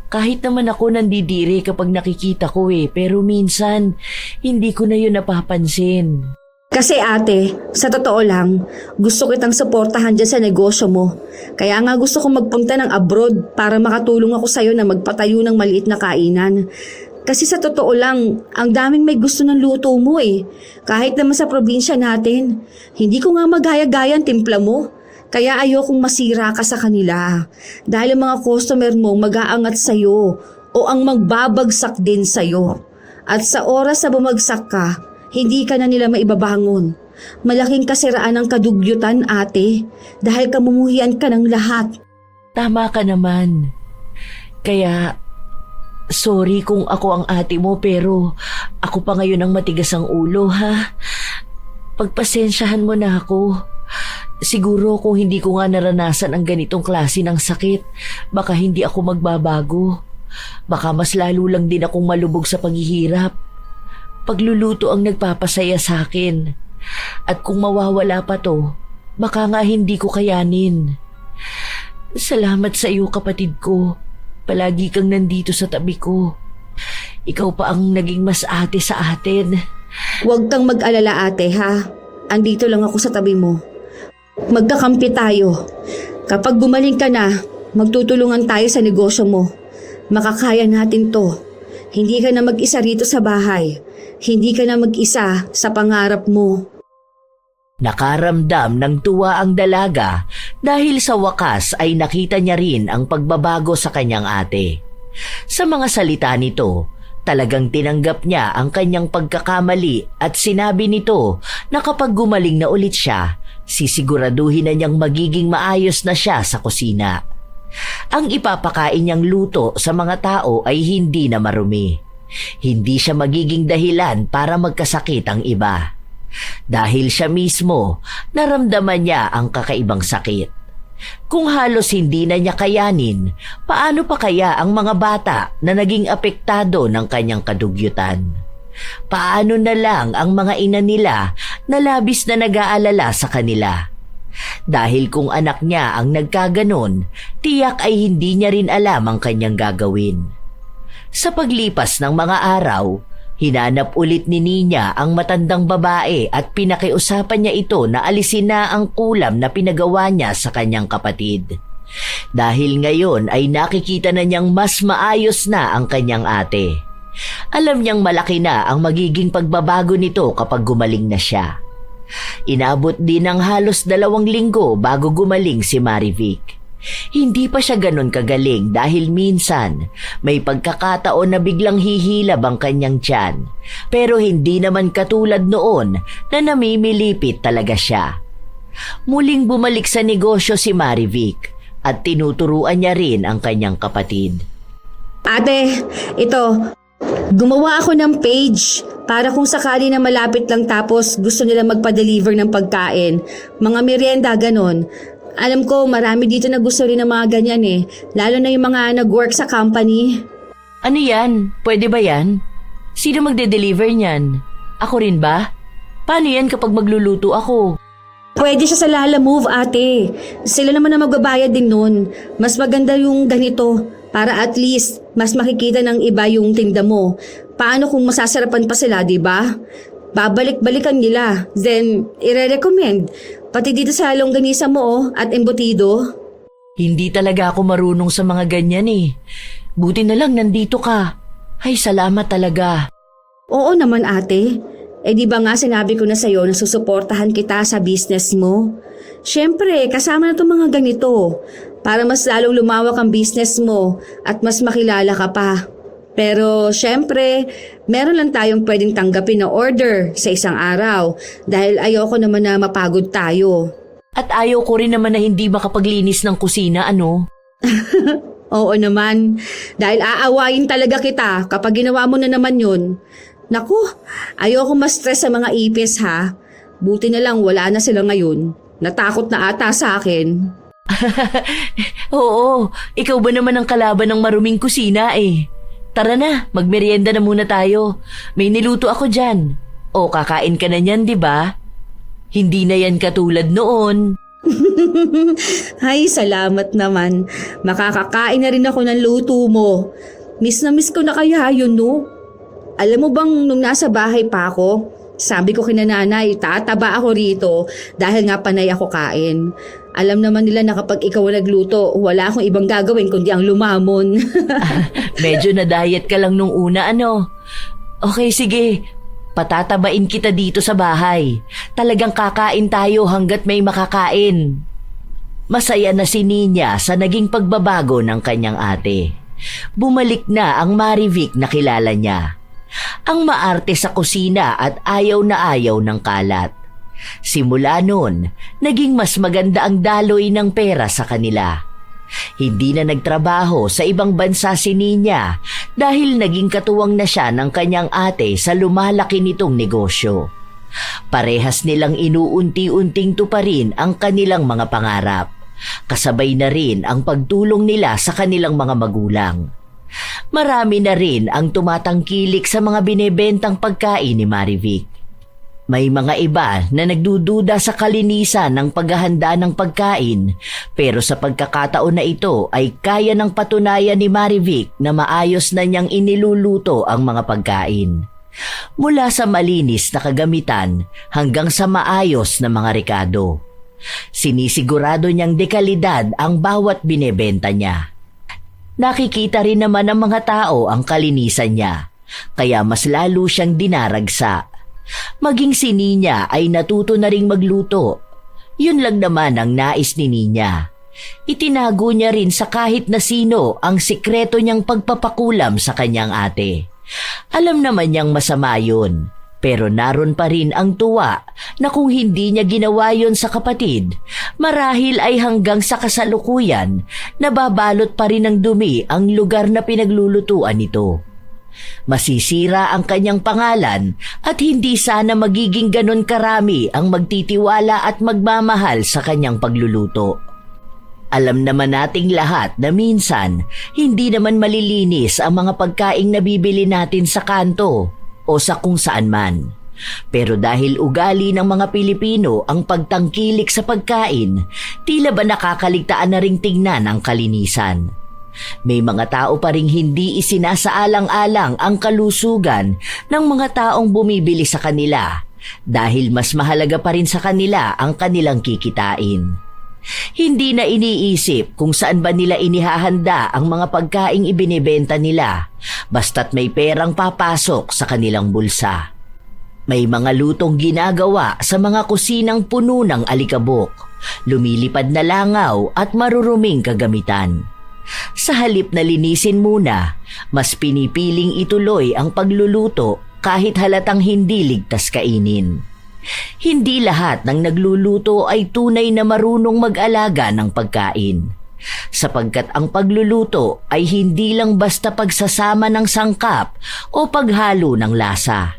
Kahit naman ako nandidiri kapag nakikita ko pero minsan, hindi ko na yun napapansin. Kasi ate, sa totoo lang, gusto kitang suportahan dyan sa negosyo mo. Kaya nga gusto kong magpunta ng abroad para makatulong ako sa'yo na magpatayo ng maliit na kainan. Kasi sa totoo lang, ang daming may gusto ng luto mo Kahit naman sa probinsya natin, hindi ko nga magaya-gaya ang timpla mo. Kaya ayokong masira ka sa kanila. Dahil ang mga customer mo mag-aangat sa'yo o ang magbabagsak din sa'yo. At sa oras na bumagsak ka, hindi ka na nila maibabangon. Malaking kasiraan ang kadugyutan, ate, dahil kamumuhian ka ng lahat. Tama ka naman. Kaya, sorry kung ako ang ate mo pero ako pa ngayon ang matigas ang ulo, ha? Pagpasensyahan mo na ako. Siguro kung hindi ko nga naranasan ang ganitong klase ng sakit, baka hindi ako magbabago. Baka mas lalo lang din akong malubog sa paghihirap. Pagluluto ang nagpapasaya sa akin. At kung mawawala pa to, baka nga hindi ko kayanin. Salamat sa iyo, kapatid ko. Palagi kang nandito sa tabi ko. Ikaw pa ang naging mas ate sa atin. Huwag kang mag-alala, ate, ha? Andito lang ako sa tabi mo. Magkakampi tayo. Kapag gumaling ka na, magtutulungan tayo sa negosyo mo. Makakaya natin to. Hindi ka na mag-isa rito sa bahay. Hindi ka na mag-isa sa pangarap mo. Nakaramdam ng tuwa ang dalaga dahil sa wakas ay nakita niya rin ang pagbabago sa kanyang ate. Sa mga salita nito, talagang tinanggap niya ang kanyang pagkakamali at sinabi nito na kapag gumaling na ulit siya, sisiguraduhin na niyang magiging maayos na siya sa kusina. Ang ipapakain niyang luto sa mga tao ay hindi na marumi. Hindi siya magiging dahilan para magkasakit ang iba. Dahil siya mismo, naramdaman niya ang kakaibang sakit. Kung halos hindi na niya kayanin, paano pa kaya ang mga bata na naging apektado ng kanyang kadugyutan? Paano na lang ang mga ina nila na labis na nag-aalala sa kanila? Dahil kung anak niya ang nagkaganon, tiyak ay hindi niya rin alam ang kanyang gagawin. Sa paglipas ng mga araw, hinanap ulit ni Nina ang matandang babae at pinakiusapan niya ito na alisin na ang kulam na pinagawa niya sa kanyang kapatid. Dahil ngayon ay nakikita na niyang mas maayos na ang kanyang ate. Alam niyang malaki na ang magiging pagbabago nito kapag gumaling na siya. Inabot din ng halos 2 linggo bago gumaling si Marivic. Hindi pa siya ganon kagaling dahil minsan may pagkakataon na biglang hihilab ang kanyang tiyan. Pero hindi naman katulad noon na namimilipit talaga siya. Muling bumalik sa negosyo si Marivic at tinuturuan niya rin ang kanyang kapatid. Ate, ito, gumawa ako ng page para kung sakali na malapit lang tapos gusto nila magpa-deliver ng pagkain, mga merienda, ganon. Alam ko, marami dito na gusto rin ng mga ganyan eh. Lalo na yung mga nag-work sa company. Ano yan? Pwede ba yan? Sino magde-deliver niyan? Ako rin ba? Paano yan kapag magluluto ako? Pwede siya sa Lala Move, ate. Sila naman na magbabayad din nun. Mas maganda yung ganito para at least mas makikita ng iba yung tinda mo. Paano kung masasarapan pa sila, di ba? Babalik-balikan nila. Then, ire-recommend. Pati dito sa longganisa mo at embutido. Hindi talaga ako marunong sa mga ganyan eh. Buti na lang nandito ka. Ay, salamat talaga. Oo naman, ate. Di ba nga sinabi ko na sa'yo na susuportahan kita sa business mo? Siyempre, kasama na itong mga ganito para mas lalong lumawak ang business mo at mas makilala ka pa. Pero siyempre, meron lang tayong pwedeng tanggapin na order sa isang araw dahil ayoko naman na mapagod tayo. At ayaw ko rin naman na hindi makapaglinis ng kusina, ano? Oo naman, dahil aawayin talaga kita kapag ginawa mo na naman yun. Naku, ayoko ma-stress sa mga ipis ha. Buti na lang wala na sila ngayon. Natakot na ata sa akin. Oo, ikaw ba naman ang kalaban ng maruming kusina eh? Tara na, magmerienda na muna tayo. May niluto ako dyan. O kakain ka na niyan, di ba? Hindi na yan katulad noon. Ay, salamat naman. Makakakain na rin ako ng luto mo. Miss na miss ko na kaya yun, no? Alam mo bang nung nasa bahay pa ako, sabi ko kina nanay, tataba ako rito dahil nga panay ako kain. Alam naman nila na kapag ikaw ang nagluto, wala akong ibang gagawin kundi ang lumamon. Medyo na-diet ka lang nung una, ano? Okay, sige. Patatabain kita dito sa bahay. Talagang kakain tayo hanggat may makakain. Masaya na si Nina sa naging pagbabago ng kanyang ate. Bumalik na ang Marivic na kilala niya. Ang maarte sa kusina at ayaw na ayaw ng kalat. Simula noon, naging mas maganda ang daloy ng pera sa kanila. Hindi na nagtrabaho sa ibang bansa si Nina dahil naging katuwang na siya ng kanyang ate sa lumalaki nitong negosyo. Parehas nilang inuunti-unting tuparin ang kanilang mga pangarap. Kasabay na rin ang pagtulong nila sa kanilang mga magulang. Marami na rin ang tumatangkilik sa mga binebentang pagkain ni Marivic. May mga iba na nagdududa sa kalinisan ng paghahanda ng pagkain, pero sa pagkakataon na ito ay kaya ng patunayan ni Marivic na maayos na niyang iniluluto ang mga pagkain. Mula sa malinis na kagamitan hanggang sa maayos na mga rekado. Sinisigurado niyang dekalidad ang bawat binebenta niya. Nakikita rin naman ng mga tao ang kalinisan niya, kaya mas lalo siyang dinaragsa. Maging si Ninya ay natuto na ring magluto. Yun lang naman ang nais ni Ninya. Itinago niya rin sa kahit na sino ang sikreto niyang pagpapakulam sa kanyang ate. Alam naman niyang masama yun, pero naroon pa rin ang tuwa na kung hindi niya ginawa yun sa kapatid, marahil ay hanggang sa kasalukuyan, nababalot pa rin ng dumi ang lugar na pinaglulutuan nito. Masisira ang kanyang pangalan at hindi sana magiging ganon karami ang magtitiwala at magmamahal sa kanyang pagluluto. Alam naman nating lahat na minsan hindi naman malilinis ang mga pagkaing nabibili natin sa kanto o sa kung saan man. Pero dahil ugali ng mga Pilipino ang pagtangkilik sa pagkain, tila ba nakakaligtaan na ring tignan ang kalinisan. May mga tao pa ring hindi isinasaalang-alang ang kalusugan ng mga taong bumibili sa kanila dahil mas mahalaga pa rin sa kanila ang kanilang kikitain. Hindi na iniisip kung saan ba nila inihahanda ang mga pagkaing ibinebenta nila basta't may perang papasok sa kanilang bulsa. May mga lutong ginagawa sa mga kusinang puno ng alikabok, lumilipad na langaw at maruruming kagamitan. Sa halip na linisin muna, mas pinipiling ituloy ang pagluluto kahit halatang hindi ligtas kainin. Hindi lahat ng nagluluto ay tunay na marunong mag-alaga ng pagkain. Sapagkat ang pagluluto ay hindi lang basta pagsasama ng sangkap o paghalo ng lasa.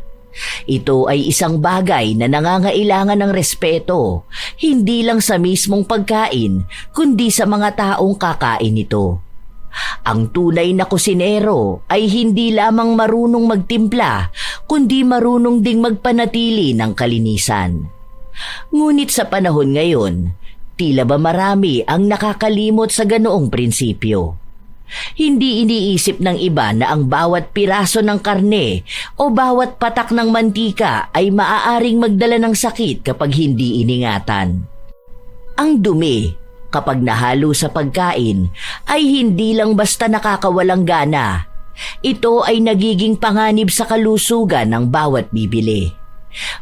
Ito ay isang bagay na nangangailangan ng respeto, hindi lang sa mismong pagkain, kundi sa mga taong kakain nito. Ang tunay na kusinero ay hindi lamang marunong magtimpla, kundi marunong ding magpanatili ng kalinisan. Ngunit sa panahon ngayon, tila ba marami ang nakakalimot sa ganoong prinsipyo. Hindi iniisip ng iba na ang bawat piraso ng karne o bawat patak ng mantika ay maaaring magdala ng sakit kapag hindi iningatan. Ang dumi, kapag nahalo sa pagkain, ay hindi lang basta nakakawalang gana. Ito ay nagiging panganib sa kalusugan ng bawat bibili.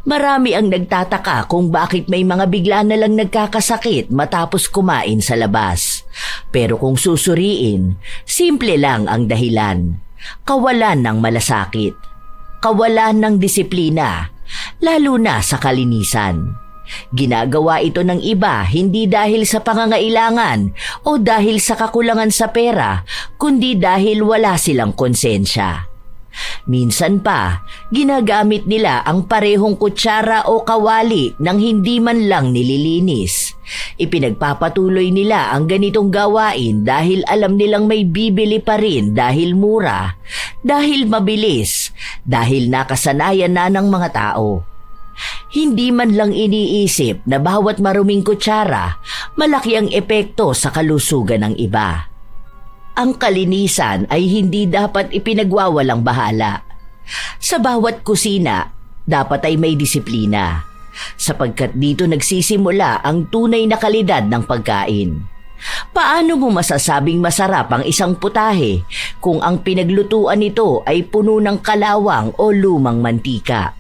Marami ang nagtataka kung bakit may mga bigla na lang nagkakasakit matapos kumain sa labas. Pero kung susuriin, simple lang ang dahilan. Kawalan ng malasakit. Kawalan ng disiplina, lalo na sa kalinisan. Ginagawa ito ng iba hindi dahil sa pangangailangan o dahil sa kakulangan sa pera, kundi dahil wala silang konsensya. Minsan pa, ginagamit nila ang parehong kutsara o kawali nang hindi man lang nililinis. Ipinagpapatuloy nila ang ganitong gawain dahil alam nilang may bibili pa rin dahil mura, dahil mabilis, dahil nakasanayan na ng mga tao. Hindi man lang iniisip na bawat maruming kutsara, malaki ang epekto sa kalusugan ng iba. Ang kalinisan ay hindi dapat ipinagwawalang bahala. Sa bawat kusina, dapat ay may disiplina, sapagkat dito nagsisimula ang tunay na kalidad ng pagkain. Paano mo masasabing masarap ang isang putahe kung ang pinaglutuan nito ay puno ng kalawang o lumang mantika?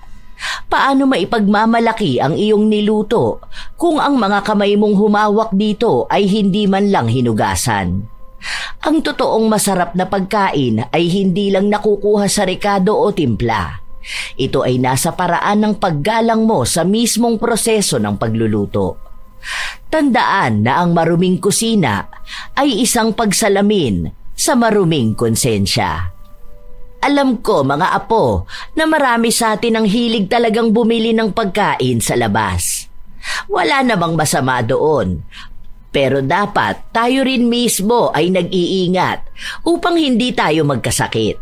Paano maipagmamalaki ang iyong niluto kung ang mga kamay mong humawak dito ay hindi man lang hinugasan? Ang totoong masarap na pagkain ay hindi lang nakukuha sa rekado o timpla. Ito ay nasa paraan ng paggalang mo sa mismong proseso ng pagluluto. Tandaan na ang maruming kusina ay isang pagsalamin sa maruming konsensya. Alam ko mga apo na marami sa atin ang hilig talagang bumili ng pagkain sa labas. Wala namang masama doon. Pero dapat tayo rin mismo ay nag-iingat upang hindi tayo magkasakit.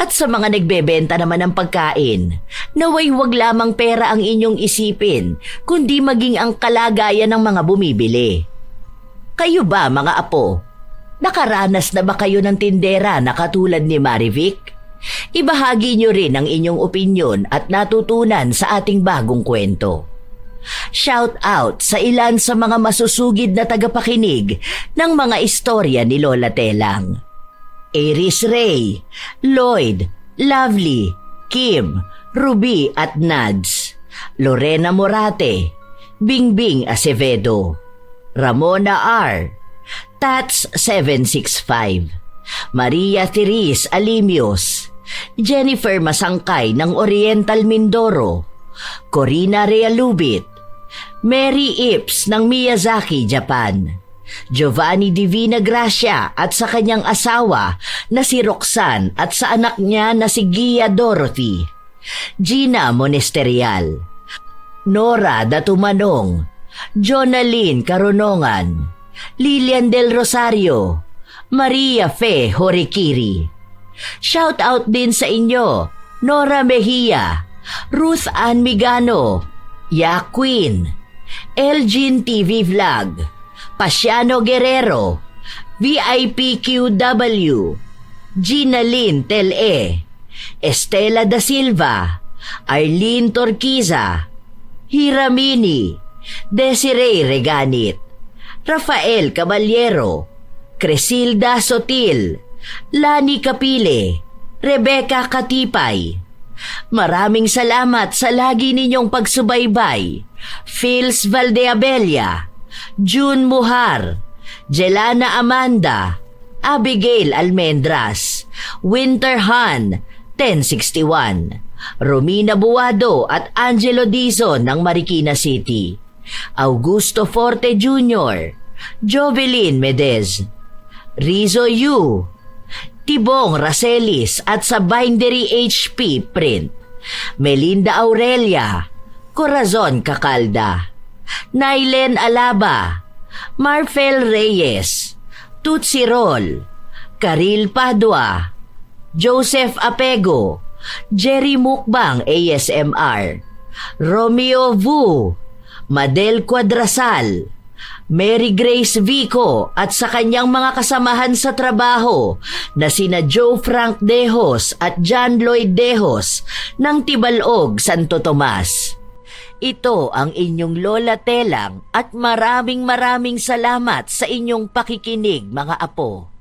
At sa mga nagbebenta naman ng pagkain, naway huwag lamang pera ang inyong isipin, kundi maging ang kalagayan ng mga bumibili. Kayo ba mga apo? Nakaranas na ba kayo ng tindera na katulad ni Marivic? Ibahagi niyo rin ang inyong opinyon at natutunan sa ating bagong kwento. Shout out sa ilan sa mga masusugid na tagapakinig ng mga istorya ni Lola Telang. Aries Ray, Lloyd, Lovely, Kim, Ruby at Nads, Lorena Morate, Bingbing Acevedo, Ramona R, Tats 765, Maria Therese Alimios, Jennifer Masangkay ng Oriental Mindoro, Corina Realubit, Mary Ips ng Miyazaki, Japan, Giovanni Divina Gracia at sa kanyang asawa na si Roxanne at sa anak niya na si Gia Dorothy, Gina Monesterial, Nora Datumanong, Jonaline Caronongan, Lilian Del Rosario, Maria Fe Horikiri. Shout out din sa inyo, Nora Mejia, Ruth Ann Migano, Ya Queen, Elgin TV Vlog, Pasiano Guerrero, VIPQW, Gina Lynn Tele, Estela Da Silva, Arlene Torquiza, Hiramini, Desiree Reganit, Rafael Caballero, Cresilda Sotil, Lani Capile, Rebecca Katipay. Maraming salamat sa lagi ninyong pagsubaybay. Phils Valdeabella, June Muhar, Jelana Amanda, Abigail Almendras, Winter Han, 1061, Romina Buado at Angelo Dizon ng Marikina City, Augusto Forte Jr., Jovelyn Medez, Rizo Yu, Tibong Racelis at sa Bindery HP Print, Melinda Aurelia, Corazon Cacalda, Nailen Alaba, Marfel Reyes, Tutsi Roll, Karil Padua, Joseph Apego, Jerry Mukbang ASMR, Romeo Vu, Madel Quadrasal, Mary Grace Vico at sa kanyang mga kasamahan sa trabaho na sina Joe Frank Dejos at John Lloyd Dejos ng Tibalog, Santo Tomas. Ito ang inyong Lola Telang at maraming salamat sa inyong pakikinig mga apo.